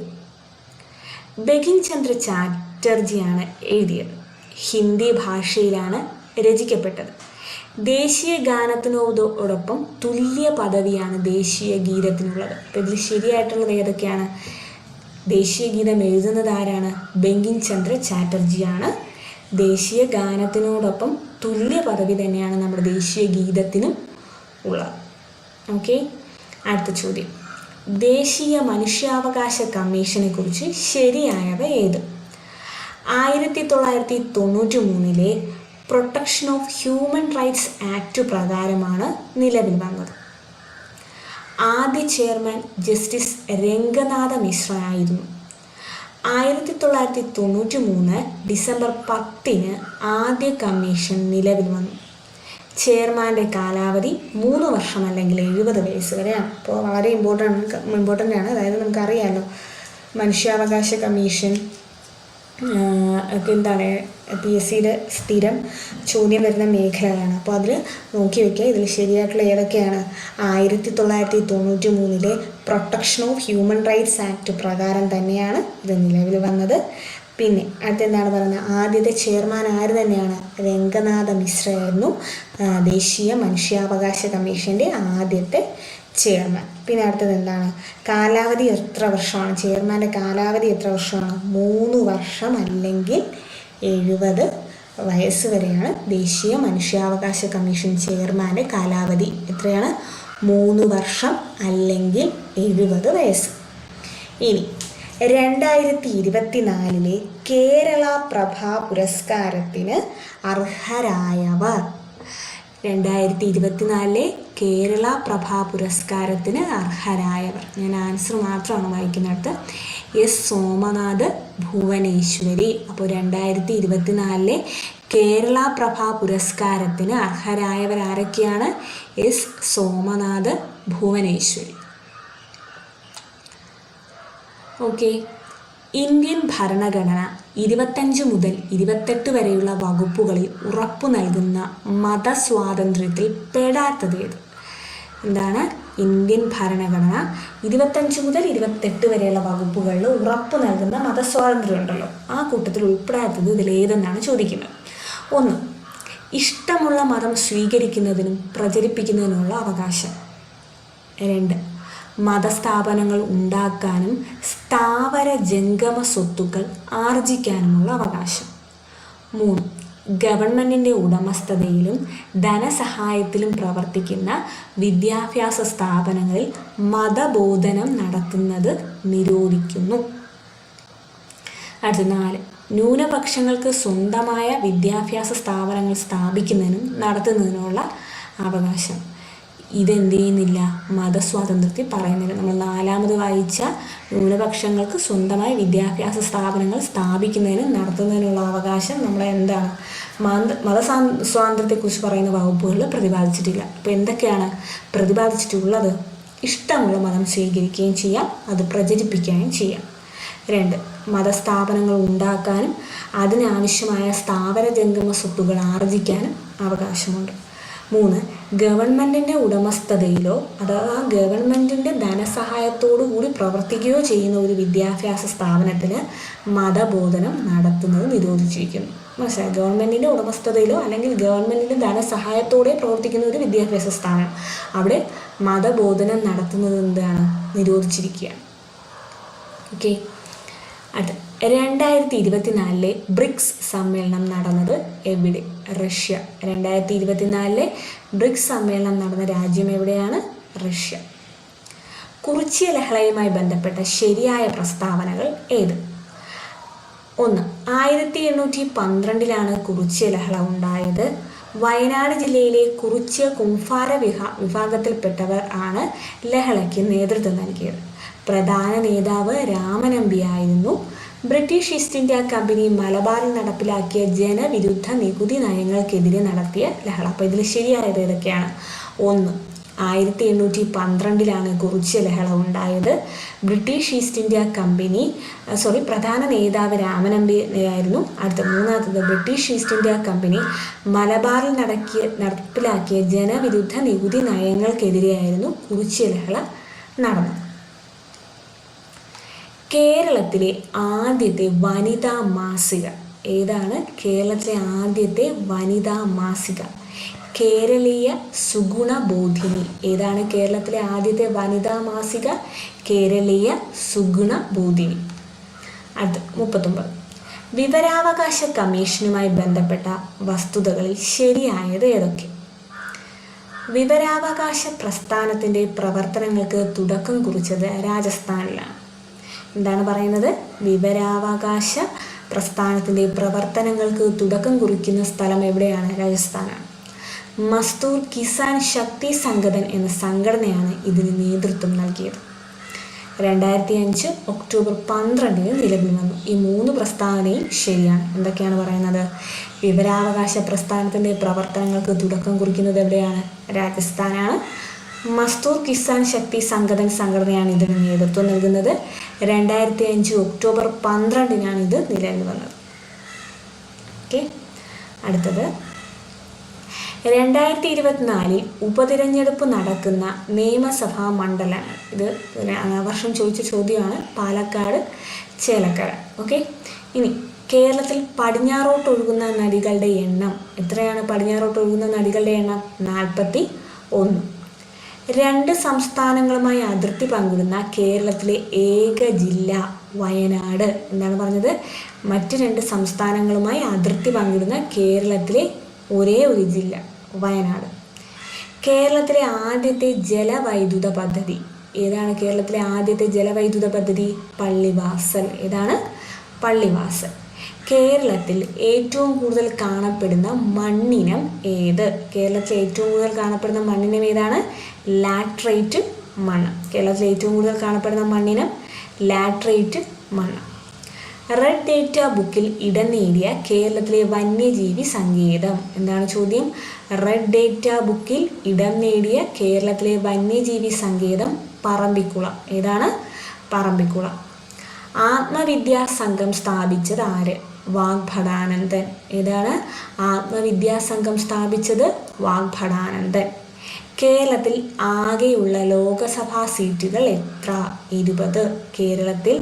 ബങ്കിം ചന്ദ്ര ചാറ്റർജിയാണ് എഴുതിയത്. ഹിന്ദി ഭാഷയിലാണ് രചിക്കപ്പെട്ടത്. ദേശീയ ഗാനത്തിനോടൊപ്പം തുല്യ പദവിയാണ് ദേശീയ ഗീതത്തിനുള്ളത്. അപ്പോൾ ഇതിൽ ശരിയായിട്ടുള്ളത് ഏതൊക്കെയാണ്? ദേശീയ ഗീതം എഴുതുന്നത് ആരാണ്? ബങ്കിം ചന്ദ്ര ചാറ്റർജിയാണ്. ദേശീയ ഗാനത്തിനോടൊപ്പം തുല്യ പദവി തന്നെയാണ് നമ്മുടെ ദേശീയ ഗീതത്തിനും ഉള്ളത്. ഓക്കെ. അടുത്ത ചോദ്യം, ദേശീയ മനുഷ്യാവകാശ കമ്മീഷനെ കുറിച്ച് ശരിയായവ ഏത്? 1993 protection of human rights act പ്രകാരമാണ് നിലവിൽ വന്നത്. ആദ്യ ചെയർമാൻ ജസ്റ്റിസ് രംഗനാഥ മിശ്ര ആയിരുന്നു. 1993 ഡിസംബർ 10 ആദ്യ കമ്മീഷൻ നിലവിൽ വന്നു. ചെയർമാൻ്റെ കാലാവധി 3 വർഷം അല്ലെങ്കിൽ 70 വയസ്സ് വരെയാണ്. അപ്പോൾ വളരെ ഇമ്പോർട്ടൻ്റ് ആണ്. അതായത് നമുക്കറിയാമല്ലോ മനുഷ്യാവകാശ കമ്മീഷൻ ഒക്കെ എന്താണ് PSCയുടെ സ്ഥിരം ചോദ്യം വരുന്ന മേഖലകളാണ്. അപ്പോൾ അതിൽ നോക്കി വയ്ക്കുക. ഇതിൽ ശരിയായിട്ടുള്ള ഏതൊക്കെയാണ്? 1993 protection of human rights act പ്രകാരം തന്നെയാണ് ഇത് നിലവിൽ വന്നത്. പിന്നെ അടുത്തെന്താണ് പറയുന്നത്? ആദ്യത്തെ ചെയർമാൻ ആര് തന്നെയാണ്? രംഗനാഥ മിശ്രയായിരുന്നു ദേശീയ മനുഷ്യാവകാശ കമ്മീഷൻ്റെ ആദ്യത്തെ ചെയർമാൻ. പിന്നെ അടുത്തത് എന്താണ്? കാലാവധി എത്ര വർഷമാണ്? ചെയർമാൻ്റെ കാലാവധി എത്ര വർഷമാണ്? 3 വർഷം അല്ലെങ്കിൽ 70 വയസ്സ് വരെയാണ് ദേശീയ മനുഷ്യാവകാശ കമ്മീഷൻ ചെയർമാൻ്റെ കാലാവധി. എത്രയാണ്? 3 വർഷം അല്ലെങ്കിൽ 70 വയസ്സ്. ഇനി 2024 കേരള പ്രഭ പുരസ്കാരത്തിന് അർഹരായവർ. 2024 കേരള പ്രഭ പുരസ്കാരത്തിന് അർഹരായവർ. ഞാൻ ആൻസർ മാത്രമാണ് വായിക്കുന്നിടത്ത്. എസ് സോമനാഥ്, ഭുവനേശ്വരി. അപ്പോൾ 2024 കേരള പ്രഭ പുരസ്കാരത്തിന് അർഹരായവർ ആരൊക്കെയാണ്? S Somanath, Bhuvaneswari. Okay. Indian ഭരണഘടന 25 മുതൽ 28 വരെയുള്ള വകുപ്പുകളിൽ ഉറപ്പു നൽകുന്ന മതസ്വാതന്ത്ര്യത്തിൽ പെടാത്തത് ഏത്? എന്താണ്? ഇന്ത്യൻ ഭരണഘടന 25 മുതൽ 28 വരെയുള്ള വകുപ്പുകളിൽ ഉറപ്പു നൽകുന്ന മതസ്വാതന്ത്ര്യം ഉണ്ടല്ലോ, ആ കൂട്ടത്തിൽ ഉൾപ്പെടാത്തത് ഇതിലേതെന്നാണ് ചോദിക്കുന്നത്. 1. ഇഷ്ടമുള്ള മതം സ്വീകരിക്കുന്നതിനും പ്രചരിപ്പിക്കുന്നതിനുമുള്ള അവകാശം. 2. മതസ്ഥാപനങ്ങൾ ഉണ്ടാക്കാനും സ്ഥാവര ജംഗമ സ്വത്തുക്കൾ ആർജിക്കാനുമുള്ള അവകാശം. 3. ഗവൺമെൻറ്റിൻ്റെ ഉടമസ്ഥതയിലും ധനസഹായത്തിലും പ്രവർത്തിക്കുന്ന വിദ്യാഭ്യാസ സ്ഥാപനങ്ങളിൽ മതബോധനം നടത്തുന്നത് നിരോധിക്കുന്നു. അടുത്ത 4. ന്യൂനപക്ഷങ്ങൾക്ക് സ്വന്തമായ വിദ്യാഭ്യാസ സ്ഥാപനങ്ങൾ സ്ഥാപിക്കുന്നതിനും നടത്തുന്നതിനുമുള്ള അവകാശം. ഇതെന്ത് ചെയ്യുന്നില്ല, മതസ്വാതന്ത്ര്യത്തിൽ പറയുന്നില്ല. നമ്മൾ 4ാമത് വായിച്ച ന്യൂനപക്ഷങ്ങൾക്ക് സ്വന്തമായി വിദ്യാഭ്യാസ സ്ഥാപനങ്ങൾ സ്ഥാപിക്കുന്നതിനും നടത്തുന്നതിനുള്ള അവകാശം നമ്മളെ എന്താണ് സ്വാതന്ത്ര്യത്തെക്കുറിച്ച് പറയുന്ന വകുപ്പുകളിൽ പ്രതിപാദിച്ചിട്ടില്ല. അപ്പോൾ എന്തൊക്കെയാണ് പ്രതിപാദിച്ചിട്ടുള്ളത്? ഇഷ്ടമുള്ള മതം സ്വീകരിക്കുകയും ചെയ്യാം, അത് പ്രചരിപ്പിക്കുകയും ചെയ്യാം. 2, മതസ്ഥാപനങ്ങൾ ഉണ്ടാക്കാനും അതിനാവശ്യമായ സ്ഥാവര ജംഗമ സ്വത്തുകൾ ആർജിക്കാനും അവകാശമുണ്ട്. 3, ഗവൺമെൻറ്റിൻ്റെ ഉടമസ്ഥതയിലോ അഥവാ ഗവൺമെൻറ്റിൻ്റെ ധനസഹായത്തോടു കൂടി പ്രവർത്തിക്കുകയോ ചെയ്യുന്ന ഒരു വിദ്യാഭ്യാസ സ്ഥാപനത്തിന് മതബോധനം നടത്തുന്നത് നിരോധിച്ചിരിക്കുന്നു. മനസ്സിലായി? ഗവൺമെൻറ്റിൻ്റെ ഉടമസ്ഥതയിലോ അല്ലെങ്കിൽ ഗവൺമെൻറ്റിൻ്റെ ധനസഹായത്തോടെ പ്രവർത്തിക്കുന്ന ഒരു വിദ്യാഭ്യാസ സ്ഥാപനം, അവിടെ മതബോധനം നടത്തുന്നത് എന്താണ്, നിരോധിച്ചിരിക്കുകയാണ്. ഓക്കെ. അടുത്ത 2024 ബ്രിക്സ് സമ്മേളനം നടന്നത് എവിടെ? റഷ്യ. 2024 ബ്രിക്സ് സമ്മേളനം നടന്ന രാജ്യം എവിടെയാണ്? റഷ്യ. കുറിച്യ ലഹളയുമായി ബന്ധപ്പെട്ട ശരിയായ പ്രസ്താവനകൾ ഏത്? 1, 1812 കുറിച്യ ലഹള ഉണ്ടായത്. വയനാട് ജില്ലയിലെ കുറിച്യ കുംഫാര വിഭാഗത്തിൽപ്പെട്ടവർ ആണ് ലഹളയ്ക്ക് നേതൃത്വം നൽകിയത്. പ്രധാന നേതാവ് രാമനമ്പിയായിരുന്നു. ബ്രിട്ടീഷ് ഈസ്റ്റ് ഇന്ത്യ കമ്പനി മലബാറിൽ നടപ്പിലാക്കിയ ജനവിരുദ്ധ നികുതി നയങ്ങൾക്കെതിരെ നടത്തിയ ലഹള. അപ്പോൾ ഇതിൽ ശരിയായത് ഏതൊക്കെയാണ്? 1, 1812 കുറിച്യ ലഹള ഉണ്ടായത്. ബ്രിട്ടീഷ് ഈസ്റ്റ് ഇന്ത്യ കമ്പനി പ്രധാന നേതാവ് രാമനമ്പിയായിരുന്നു. അടുത്ത 3ാമത്തത് ബ്രിട്ടീഷ് ഈസ്റ്റ് ഇന്ത്യ കമ്പനി മലബാറിൽ നടപ്പിലാക്കിയ ജനവിരുദ്ധ നികുതി നയങ്ങൾക്കെതിരെയായിരുന്നു കുറിച്യ ലഹള നടന്നത്. കേരളത്തിലെ ആദ്യത്തെ വനിതാ മാസിക ഏതാണ്? കേരളത്തിലെ ആദ്യത്തെ വനിതാ മാസിക കേരളീയ സുഗുണബോധിനി. ഏതാണ് കേരളത്തിലെ ആദ്യത്തെ വനിതാ മാസിക? കേരളീയ സുഗുണബോധിനി. അടുത്ത 39, വിവരാവകാശ കമ്മീഷനുമായി ബന്ധപ്പെട്ട വസ്തുതകളിൽ ശരിയായത് ഏതൊക്കെ? വിവരാവകാശ പ്രസ്ഥാനത്തിൻ്റെ പ്രവർത്തനങ്ങൾക്ക് തുടക്കം കുറിച്ചത് രാജസ്ഥാനിലാണ്. എന്താണ് പറയുന്നത്? വിവരാവകാശ പ്രസ്ഥാനത്തിൻ്റെ പ്രവർത്തനങ്ങൾക്ക് തുടക്കം കുറിക്കുന്ന സ്ഥലം എവിടെയാണ്? രാജസ്ഥാനാണ്. മസ്ദൂർ കിസാൻ ശക്തി സംഗഠൻ എന്ന സംഘടനയാണ് ഇതിന് നേതൃത്വം നൽകിയത്. 2005 ഒക്ടോബർ 12 നിലവിൽ വന്നു. ഈ 3 പ്രസ്താവനയും ശരിയാണ്. എന്തൊക്കെയാണ് പറയുന്നത്? വിവരാവകാശ പ്രസ്ഥാനത്തിൻ്റെ പ്രവർത്തനങ്ങൾക്ക് തുടക്കം കുറിക്കുന്നത് എവിടെയാണ്? രാജസ്ഥാനാണ്. മസ്ദൂർ കിസാൻ ശക്തി സംഘടനയാണ് ഇതിന് നേതൃത്വം നൽകുന്നത്. 2005 ഒക്ടോബർ 12 ഇത് നിലവിൽ വന്നത്. ഓക്കെ. അടുത്തത് 2024 ഉപതിരഞ്ഞെടുപ്പ് നടക്കുന്ന നിയമസഭാ മണ്ഡലങ്ങൾ. ഇത് വർഷം ചോദിച്ച ചോദ്യമാണ്. പാലക്കാട്, ചേലക്കര. ഓക്കെ. ഇനി കേരളത്തിൽ പടിഞ്ഞാറോട്ട് ഒഴുകുന്ന നദികളുടെ എണ്ണം എത്രയാണ്? പടിഞ്ഞാറോട്ട് ഒഴുകുന്ന നദികളുടെ എണ്ണം 41. 2 സംസ്ഥാനങ്ങളുമായി അതിർത്തി പങ്കിടുന്ന കേരളത്തിലെ ഏക ജില്ല വയനാട്. എന്താണ് പറഞ്ഞത്? മറ്റ് 2 സംസ്ഥാനങ്ങളുമായി അതിർത്തി പങ്കിടുന്ന കേരളത്തിലെ ഒരേ ഒരു ജില്ല വയനാട്. കേരളത്തിലെ ആദ്യത്തെ ജലവൈദ്യുത പദ്ധതി ഏതാണ്? കേരളത്തിലെ ആദ്യത്തെ ജലവൈദ്യുത പദ്ധതി പള്ളിവാസൽ. ഏതാണ്? പള്ളിവാസൽ. കേരളത്തിൽ ഏറ്റവും കൂടുതൽ കാണപ്പെടുന്ന മണ്ണിനം ഏത്? കേരളത്തിൽ ഏറ്റവും കൂടുതൽ കാണപ്പെടുന്ന മണ്ണിനം ഏതാണ്? ലാറ്ററൈറ്റ് മണ്ണ്. കേരളത്തിൽ ഏറ്റവും കൂടുതൽ കാണപ്പെടുന്ന മണ്ണിനം ലാറ്ററൈറ്റ് മണ്ണ്. റെഡ് ഡേറ്റ ബുക്കിൽ ഇടം നേടിയ കേരളത്തിലെ വന്യജീവി സങ്കേതം. എന്താണ് ചോദ്യം? റെഡ് ഡേറ്റ ബുക്കിൽ ഇടം നേടിയ കേരളത്തിലെ വന്യജീവി സങ്കേതം പറമ്പിക്കുളം. ഏതാണ്? പറമ്പിക്കുളം. ആത്മവിദ്യാ സംഘം സ്ഥാപിച്ചത് ആര്? വാഗ്ഭടാനന്ദൻ. ഏതാണ്? ആത്മവിദ്യാ സംഘം സ്ഥാപിച്ചത് വാഗ്ഭടാനന്ദൻ. കേരളത്തിൽ ആകെയുള്ള ലോകസഭാ സീറ്റുകൾ എത്ര? 20. കേരളത്തിൽ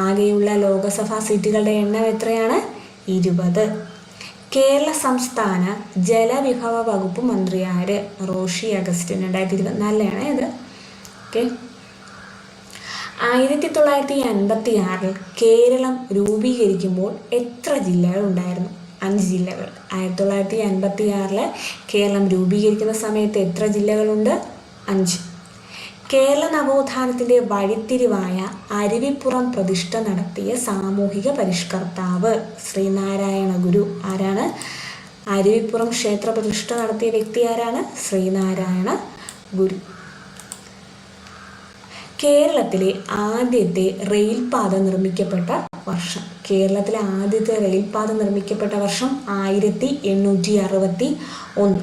ആകെയുള്ള ലോകസഭാ സീറ്റുകളുടെ എണ്ണം എത്രയാണ്? 20. കേരള സംസ്ഥാന ജലവിഭവ വകുപ്പ് മന്ത്രി ആര്? റോഷി അഗസ്റ്റിൻ. 2024 ഇത്. ഓക്കെ. 1956 കേരളം രൂപീകരിക്കുമ്പോൾ എത്ര ജില്ലകൾ ഉണ്ടായിരുന്നു? 5 ജില്ലകൾ. 1956 കേരളം രൂപീകരിക്കുന്ന സമയത്ത് എത്ര ജില്ലകളുണ്ട്? 5. കേരള നവോത്ഥാനത്തിൻ്റെ വഴിത്തിരിവായ അരുവിപ്പുറം പ്രതിഷ്ഠ നടത്തിയ സാമൂഹിക പരിഷ്കർത്താവ് ശ്രീനാരായണ ഗുരു. ആരാണ്? അരുവിപ്പുറം ക്ഷേത്ര പ്രതിഷ്ഠ നടത്തിയ വ്യക്തി ആരാണ്? ശ്രീനാരായണ ഗുരു. കേരളത്തിലെ ആദ്യത്തെ റെയിൽപാത നിർമ്മിക്കപ്പെട്ട വർഷം. കേരളത്തിലെ ആദ്യത്തെ റെയിൽപാത നിർമ്മിക്കപ്പെട്ട വർഷം 1861.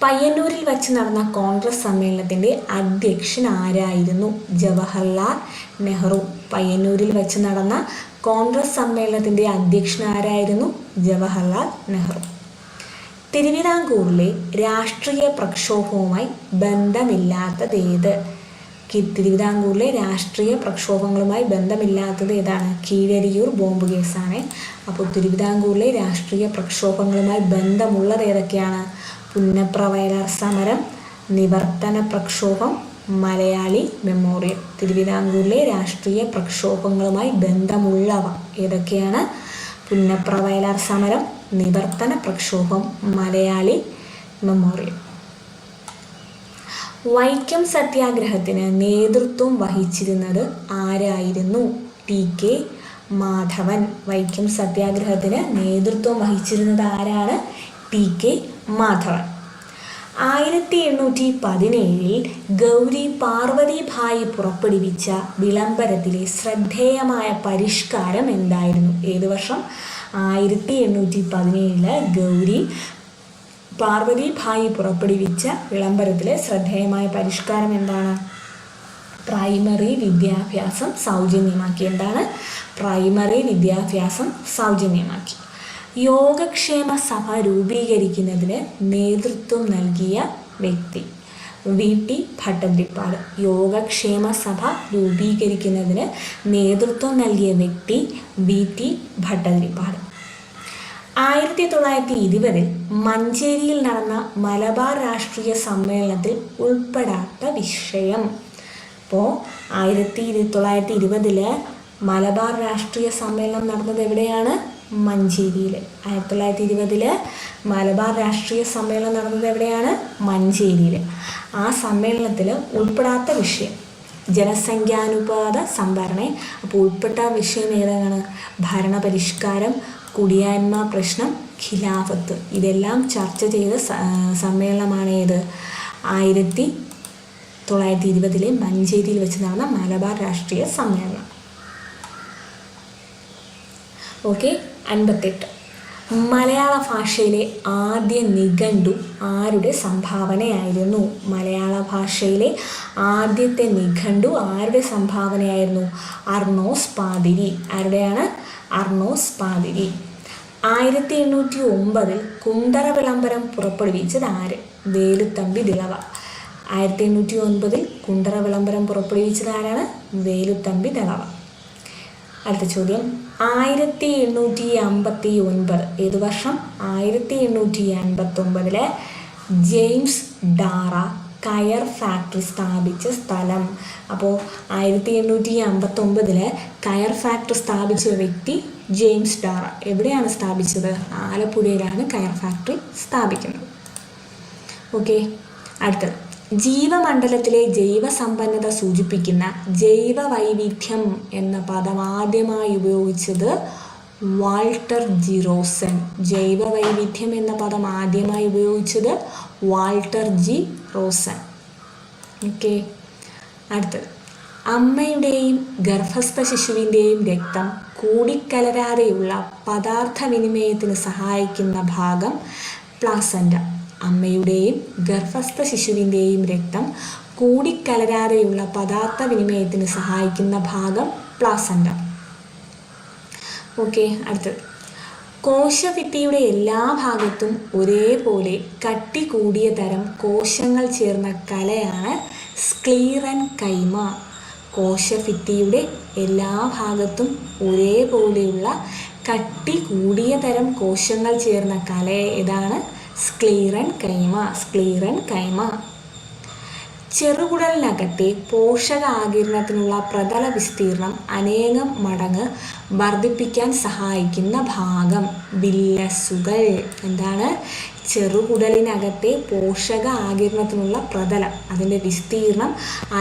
പയ്യന്നൂരിൽ വച്ച് നടന്ന കോൺഗ്രസ് സമ്മേളനത്തിൻ്റെ അധ്യക്ഷൻ ആരായിരുന്നു? ജവഹർലാൽ നെഹ്റു. പയ്യന്നൂരിൽ വച്ച് നടന്ന കോൺഗ്രസ് സമ്മേളനത്തിൻ്റെ അധ്യക്ഷൻ ആരായിരുന്നു? ജവഹർലാൽ നെഹ്റു. തിരുവിതാംകൂറിലെ രാഷ്ട്രീയ പ്രക്ഷോഭവുമായി ബന്ധമില്ലാത്തതേത്? തിരുവിതാംകൂറിലെ രാഷ്ട്രീയ പ്രക്ഷോഭങ്ങളുമായി ബന്ധമില്ലാത്തത് ഏതാണ്? കീഴരിയൂർ ബോംബ് കേസാണ്. അപ്പോൾ തിരുവിതാംകൂറിലെ രാഷ്ട്രീയ പ്രക്ഷോഭങ്ങളുമായി ബന്ധമുള്ളത് ഏതൊക്കെയാണ്? പുന്നപ്ര വയലാർ സമരം, നിവർത്തന പ്രക്ഷോഭം, മലയാളി മെമ്മോറിയൽ. തിരുവിതാംകൂറിലെ രാഷ്ട്രീയ പ്രക്ഷോഭങ്ങളുമായി ബന്ധമുള്ളവ ഏതൊക്കെയാണ്? പുന്നപ്ര വയലാർ സമരം, നിവർത്തന പ്രക്ഷോഭം, മലയാളി മെമ്മോറിയൽ. വൈക്കം സത്യാഗ്രഹത്തിന് നേതൃത്വം വഹിച്ചിരുന്നത് ആരായിരുന്നു? ടി.കെ. മാധവൻ. വൈക്കം സത്യാഗ്രഹത്തിന് നേതൃത്വം വഹിച്ചിരുന്നത് ആരാണ്? ടി.കെ. മാധവൻ. 1817 ഗൗരി പാർവതിഭായി പുറപ്പെടുവിച്ച വിളംബരത്തിലെ ശ്രദ്ധേയമായ പരിഷ്കാരം എന്തായിരുന്നു? ഏത് വർഷം? 1817 ഗൗരി പാർവതിഭായി പുറപ്പെടുവിച്ച വിളംബരത്തിലെ ശ്രദ്ധേയമായ പരിഷ്കാരം എന്താണ്? പ്രൈമറി വിദ്യാഭ്യാസം സൗജന്യമാക്കി. എന്താണ്? പ്രൈമറി വിദ്യാഭ്യാസം സൗജന്യമാക്കി. യോഗക്ഷേമ സഭ രൂപീകരിക്കുന്നതിന് നേതൃത്വം നൽകിയ വ്യക്തി? വി.ടി. ഭട്ടതിരിപ്പാട്. യോഗക്ഷേമ സഭ രൂപീകരിക്കുന്നതിന് നേതൃത്വം നൽകിയ വ്യക്തി വി.ടി. ഭട്ടതിരിപ്പാട്. 1920 മഞ്ചേരിയിൽ നടന്ന മലബാർ രാഷ്ട്രീയ സമ്മേളനത്തിൽ ഉൾപ്പെടാത്ത വിഷയം. അപ്പോൾ 1920 മലബാർ രാഷ്ട്രീയ സമ്മേളനം നടന്നത് എവിടെയാണ്? മഞ്ചേരിയിൽ. 1920 മലബാർ രാഷ്ട്രീയ സമ്മേളനം നടന്നത് എവിടെയാണ്? മഞ്ചേരിയിൽ. ആ സമ്മേളനത്തിൽ ഉൾപ്പെടാത്ത വിഷയം ജനസംഖ്യാനുപാത സംഭരണേ. അപ്പോൾ ഉൾപ്പെട്ട വിഷയം ഏതാണ്? ഭരണപരിഷ്കാരം, കുടിയാന്മ പ്രശ്നം, ഖിലാഫത്ത്. ഇതെല്ലാം ചർച്ച ചെയ്ത സമ്മേളനമാണ് ഏത്? 1920 മഞ്ചേരിയിൽ വെച്ച് നടന്ന മലബാർ രാഷ്ട്രീയ സമ്മേളനം. ഓക്കെ. 58 മലയാള ഭാഷയിലെ ആദ്യ നിഘണ്ടു ആരുടെ സംഭാവനയായിരുന്നു? മലയാള ഭാഷയിലെ ആദ്യത്തെ നിഘണ്ടു ആരുടെ സംഭാവനയായിരുന്നു? അർണോസ് പാതിരി. ആരുടെയാണ്? അർണോസ് പാതിരി. 1809 കുണ്ടറ വിളംബരം പുറപ്പെടുവിച്ചത് ആര്? വേലുത്തമ്പി ദിളവ. 1809 കുണ്ടറ വിളംബരം പുറപ്പെടുവിച്ചത് ആരാണ്? വേലുത്തമ്പി ദിളവ. അടുത്ത ചോദ്യം, 1859 ഏത് വർഷം? 1859 ജെയിംസ് ഡാറ കയർ ഫാക്ടറി സ്ഥാപിച്ച സ്ഥലം. അപ്പോൾ 1859 കയർ ഫാക്ടറി സ്ഥാപിച്ച വ്യക്തി ജെയിംസ് ഡാറ. എവിടെയാണ് സ്ഥാപിച്ചത്? ആലപ്പുഴയിലാണ് കയർ ഫാക്ടറി സ്ഥാപിക്കുന്നത്. ഓക്കെ. അടുത്തത്, ജീവമണ്ഡലത്തിലെ ജൈവസമ്പന്നത സൂചിപ്പിക്കുന്ന ജൈവ വൈവിധ്യം എന്ന പദം ആദ്യമായി ഉപയോഗിച്ചത് വാൾട്ടർ ജി റോസൻ. ജൈവ വൈവിധ്യം എന്ന പദം ആദ്യമായി ഉപയോഗിച്ചത് വാൾട്ടർ ജി റോസൻ. ഓക്കെ. അടുത്തത്, അമ്മയുടെയും ഗർഭസ്ഥ ശിശുവിൻ്റെയും രക്തം കൂടിക്കലരാതെയുള്ള പദാർത്ഥ വിനിമയത്തിന് സഹായിക്കുന്ന ഭാഗം പ്ലാസൻ്റ. അമ്മയുടെയും ഗർഭസ്ഥ ശിശുവിൻ്റെയും രക്തം കൂടിക്കലരാതെയുള്ള പദാർത്ഥ വിനിമയത്തിന് സഹായിക്കുന്ന ഭാഗം പ്ലാസൻ്റ. ഓക്കെ. അടുത്തത്, കോശഭിത്തിയുടെ എല്ലാ ഭാഗത്തും ഒരേപോലെ കട്ടി കൂടിയ തരം കോശങ്ങൾ ചേർന്ന കലയാണ് സ്ക്ലീറൻകൈമ. കോശഭിത്തിയുടെ എല്ലാ ഭാഗത്തും ഒരേപോലെയുള്ള കട്ടി കൂടിയ തരം കോശങ്ങൾ ചേർന്ന കല ഏതാണ്? സ്ക്ലീറൻകൈമ. സ്ക്ലീറൻകൈമ. ചെറുകുടലിനകത്തെ പോഷക ആഗിരണത്തിനുള്ള പ്രതല വിസ്തീർണം അനേകം മടങ്ങ് വർദ്ധിപ്പിക്കാൻ സഹായിക്കുന്ന ഭാഗം വില്ലസുകൾ. എന്താണ്? ചെറുകുടലിനകത്തെ പോഷക ആഗിരണത്തിനുള്ള പ്രതലം, അതിൻ്റെ വിസ്തീർണം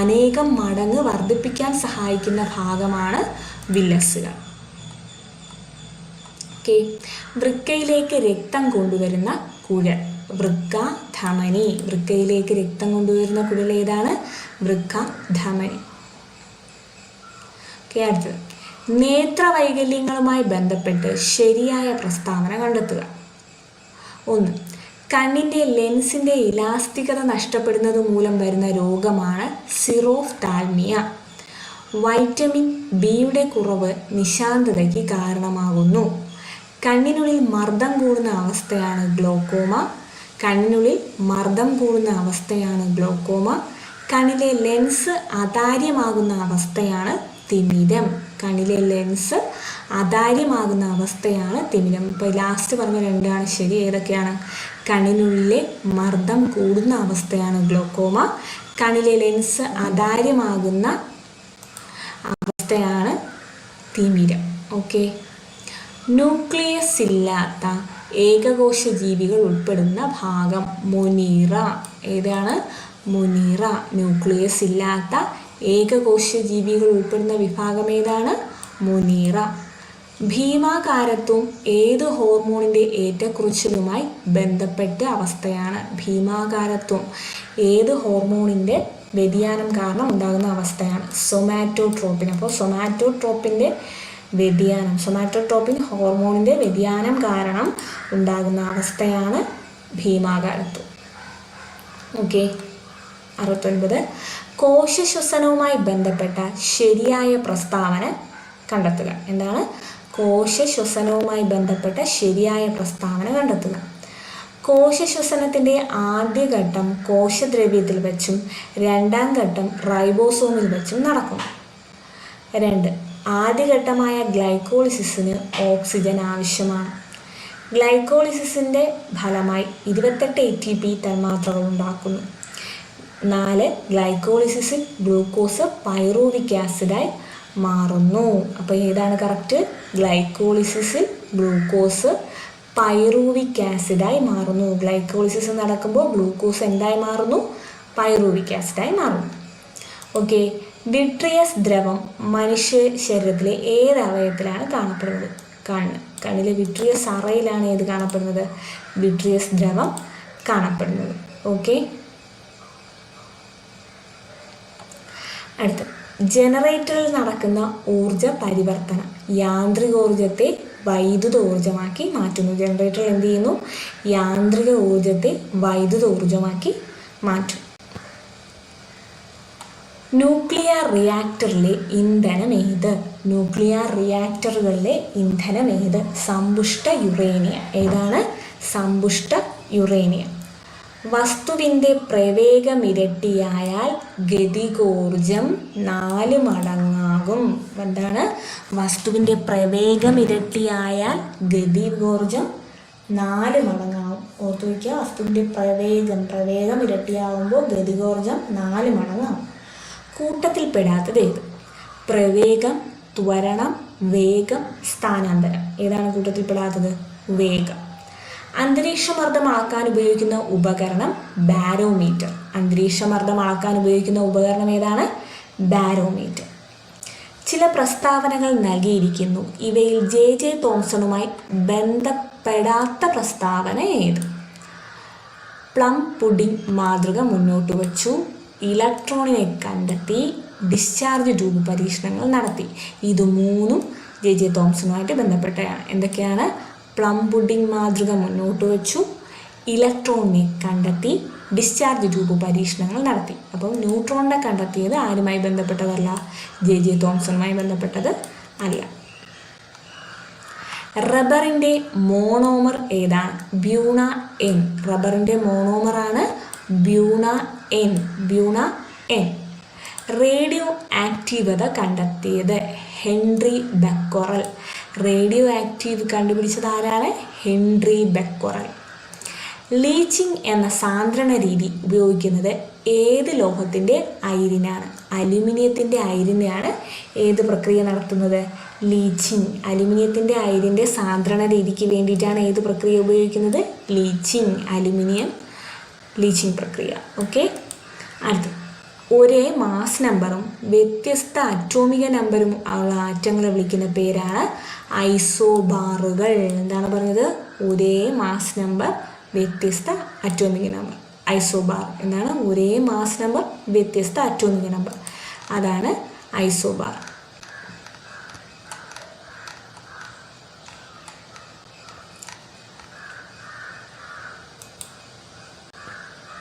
അനേകം മടങ്ങ് വർദ്ധിപ്പിക്കാൻ സഹായിക്കുന്ന ഭാഗമാണ് വില്ലസുകൾ. ഓക്കെ. വൃക്കയിലേക്ക് രക്തം കൊണ്ടുവരുന്ന കുഴൽ. വൃക്ക, ധമനി. വൃക്കയിലേക്ക് രക്തം കൊണ്ടുവരുന്ന കുഴൽ ഏതാണ്? വൃക്ക, ധമനി. അടുത്തത്, നേത്രവൈകല്യങ്ങളുമായി ബന്ധപ്പെട്ട് ശരിയായ പ്രസ്താവന കണ്ടെത്തുക. 1. കണ്ണിൻ്റെ ലെൻസിൻ്റെ ഇലാസ്തികത നഷ്ടപ്പെടുന്നത് മൂലം വരുന്ന രോഗമാണ് സിറോഫ്താൽമിയ. വൈറ്റമിൻ ബിയുടെ കുറവ് നിശാന്തതയ്ക്ക് കാരണമാകുന്നു. കണ്ണിനുള്ളിൽ മർദ്ദം കൂടുന്ന അവസ്ഥയാണ് ഗ്ലോക്കോമ. കണ്ണിനുള്ളിൽ മർദ്ദം കൂടുന്ന അവസ്ഥയാണ് ഗ്ലോക്കോമ. കണ്ണിലെ ലെൻസ് അതാര്യമാകുന്ന അവസ്ഥയാണ് തിമിരം. കണ്ണിലെ ലെൻസ് അതാര്യമാകുന്ന അവസ്ഥയാണ് തിമിരം. ഇപ്പോൾ ലാസ്റ്റ് പറഞ്ഞ രണ്ടാണ് ശരി. ഏതൊക്കെയാണ്? കണ്ണിനുള്ളിലെ മർദ്ദം കൂടുന്ന അവസ്ഥയാണ് ഗ്ലോക്കോമ. കണ്ണിലെ ലെൻസ് അതാര്യമാകുന്ന അവസ്ഥയാണ് തിമിരം. ഓക്കെ. ന്യൂക്ലിയസ് ഇല്ലാത്ത ഏകകോശ ജീവികൾ ഉൾപ്പെടുന്ന ഭാഗം മുനീറ. ഏതാണ്? മുനീറ. ന്യൂക്ലിയസ് ഇല്ലാത്ത ഏകകോശ ജീവികൾ ഉൾപ്പെടുന്ന വിഭാഗം ഏതാണ്? മുനീറ. ഭീമാകാരത്വം ഏത് ഹോർമോണിൻ്റെ ഏറ്റക്കുറച്ചിലുമായി ബന്ധപ്പെട്ട അവസ്ഥയാണ്? ഭീമാകാരത്വം ഏത് ഹോർമോണിൻ്റെ വ്യതിയാനം കാരണം ഉണ്ടാകുന്ന അവസ്ഥയാണ്? സൊമാറ്റോട്രോപ്പിൻ. അപ്പോൾ സൊമാറ്റോട്രോപ്പിൻ്റെ വ്യതിയാനം, സൊമാറ്റോട്രോപ്പിൻ ഹോർമോണിൻ്റെ വ്യതിയാനം കാരണം ഉണ്ടാകുന്ന അവസ്ഥയാണ് ഭീമാകാരത്വം. ഓക്കെ. 69. കോശശ്വസനവുമായി ബന്ധപ്പെട്ട ശരിയായ പ്രസ്താവന കണ്ടെത്തുക. എന്താണ്? കോശശ്വസനവുമായി ബന്ധപ്പെട്ട ശരിയായ പ്രസ്താവന കണ്ടെത്തുക. കോശശ്വസനത്തിൻ്റെ ആദ്യഘട്ടം കോശദ്രവ്യത്തിൽ വെച്ചും രണ്ടാം ഘട്ടം റൈബോസോമിൽ വെച്ചും നടക്കും. 2. ആദ്യഘട്ടമായ ഗ്ലൈക്കോളിസിസിന് ഓക്സിജൻ ആവശ്യമാണ്. ഗ്ലൈക്കോളിസിസിൻ്റെ ഫലമായി 28 ATP തന്മാത്രകൾ ഉണ്ടാക്കുന്നു. 4. ഗ്ലൈക്കോളിസിസിൽ ഗ്ലൂക്കോസ് പൈറൂവിക് ആസിഡായി മാറുന്നു. അപ്പോൾ ഏതാണ് കറക്റ്റ്? ഗ്ലൈക്കോളിസിസിൽ ഗ്ലൂക്കോസ് പൈറൂവിക് ആസിഡായി മാറുന്നു. ഗ്ലൈക്കോളിസിസ് നടക്കുമ്പോൾ ഗ്ലൂക്കോസ് എന്തായി മാറുന്നു? പൈറൂവിക് ആസിഡായി മാറുന്നു. ഓക്കെ. വിട്രിയസ് ദ്രവം മനുഷ്യ ശരീരത്തിലെ ഏത് അവയവത്തിലാണ് കാണപ്പെടുന്നത്? കണ്ണ്. കണ്ണിലെ വിട്രിയസ് അറയിലാണ് ഏത് കാണപ്പെടുന്നത്? വിട്രിയസ് ദ്രവം കാണപ്പെടുന്നത്. ഓക്കെ. അടുത്ത, ജനറേറ്ററിൽ നടക്കുന്ന ഊർജ പരിവർത്തനം യാന്ത്രികോർജത്തെ വൈദ്യുത ഊർജമാക്കി മാറ്റുന്നു. ജനറേറ്ററിൽ എന്ത് ചെയ്യുന്നു? യാന്ത്രിക ഊർജത്തെ വൈദ്യുത ഊർജമാക്കി മാറ്റും. ന്യൂക്ലിയർ റിയാക്ടറിലെ ഇന്ധനം ഏത്? ന്യൂക്ലിയർ റിയാക്ടറുകളിലെ ഇന്ധനം ഏത്? സമ്പുഷ്ട യുറേനിയം. ഏതാണ്? സമ്പുഷ്ട യുറേനിയം. വസ്തുവിൻ്റെ പ്രവേഗം ഇരട്ടിയായാൽ ഗതികോർജം 4 മടങ്ങാകും. എന്താണ്? വസ്തുവിൻ്റെ പ്രവേഗം ഇരട്ടിയായാൽ ഗതികോർജം 4 മടങ്ങാകും. ഓർത്തു വയ്ക്കുക. വസ്തുവിൻ്റെ പ്രവേഗം ഇരട്ടിയാകുമ്പോൾ ഗതികോർജം 4 മടങ്ങാകും. കൂട്ടത്തിൽപ്പെടാത്തത് ഏത്? പ്രവേഗം, ത്വരണം, വേഗം, സ്ഥാനാന്തരം. ഏതാണ് കൂട്ടത്തിൽപ്പെടാത്തത്? വേഗം. അന്തരീക്ഷമർദ്ദം അളക്കാൻ ഉപയോഗിക്കുന്ന ഉപകരണം ബാരോമീറ്റർ. അന്തരീക്ഷമർദ്ദം അളക്കാൻ ഉപയോഗിക്കുന്ന ഉപകരണം ഏതാണ്? ബാരോമീറ്റർ. ചില പ്രസ്താവനകൾ നൽകിയിരിക്കുന്നു. ഇവയിൽ ജെ തോംസണുമായി ബന്ധപ്പെടാത്ത പ്രസ്താവന ഏത്? പ്ലം പുഡിംഗ് മാതൃക മുന്നോട്ട് വച്ചു. ഇലക്ട്രോണിനെ കണ്ടെത്തി. ഡിസ്ചാർജ് ട്യൂബ് പരീക്ഷണങ്ങൾ നടത്തി. ഇത് 3 ജെ തോംസണുമായിട്ട് ബന്ധപ്പെട്ടതാണ്. എന്തൊക്കെയാണ്? പ്ലം പുഡിംഗ് മാതൃക മുന്നോട്ട് വച്ചു, ഇലക്ട്രോണിനെ കണ്ടെത്തി, ഡിസ്ചാർജ് ട്യൂബ് പരീക്ഷണങ്ങൾ നടത്തി. അപ്പോൾ ന്യൂട്രോണിനെ കണ്ടെത്തിയത് ആരുമായി ബന്ധപ്പെട്ടതല്ല? ജെ തോംസണുമായി ബന്ധപ്പെട്ടത് അല്ല. റബ്ബറിൻ്റെ മോണോമർ ഏതാണ്? Buna N. റബ്ബറിൻ്റെ മോണോമറാണ് Buna N. Buna N. Radio ആക്റ്റീവത കണ്ടെത്തിയത് ഹെൻറി ബെക്കറൽ. റേഡിയോ ആക്റ്റീവ് കണ്ടുപിടിച്ചത് ആരാണ്? Henry Becquerel. ലീച്ചിങ് എന്ന സാന്ദ്രണ രീതി ഉപയോഗിക്കുന്നത് ഏത് ലോഹത്തിൻ്റെ അയിരിനാണ്? അലുമിനിയത്തിൻ്റെ അയിരിനെയാണ് ഏത് പ്രക്രിയ നടത്തുന്നത്? ലീച്ചിങ്. അലുമിനിയത്തിൻ്റെ അയിരിൻ്റെ സാന്ദ്രണ രീതിക്ക് വേണ്ടിയിട്ടാണ് ഏത് പ്രക്രിയ ഉപയോഗിക്കുന്നത്? ലീച്ചിങ്. അലുമിനിയം ലീച്ചിങ് പ്രക്രിയ. ഓക്കെ. അടുത്ത, ഒരേ മാസ് നമ്പറും വ്യത്യസ്ത അറ്റോമിക നമ്പറും ഉള്ള ആറ്റങ്ങളെ വിളിക്കുന്ന പേരാണ് ഐസോബാറുകൾ. എന്താണ് പറഞ്ഞത്? ഒരേ മാസ് നമ്പർ, വ്യത്യസ്ത അറ്റോമിക് നമ്പർ. ഐസോബാർ എന്താണ്? ഒരേ മാസ് നമ്പർ വ്യത്യസ്ത അറ്റോമിക് നമ്പർ, അതാണ് ഐസോബാർ.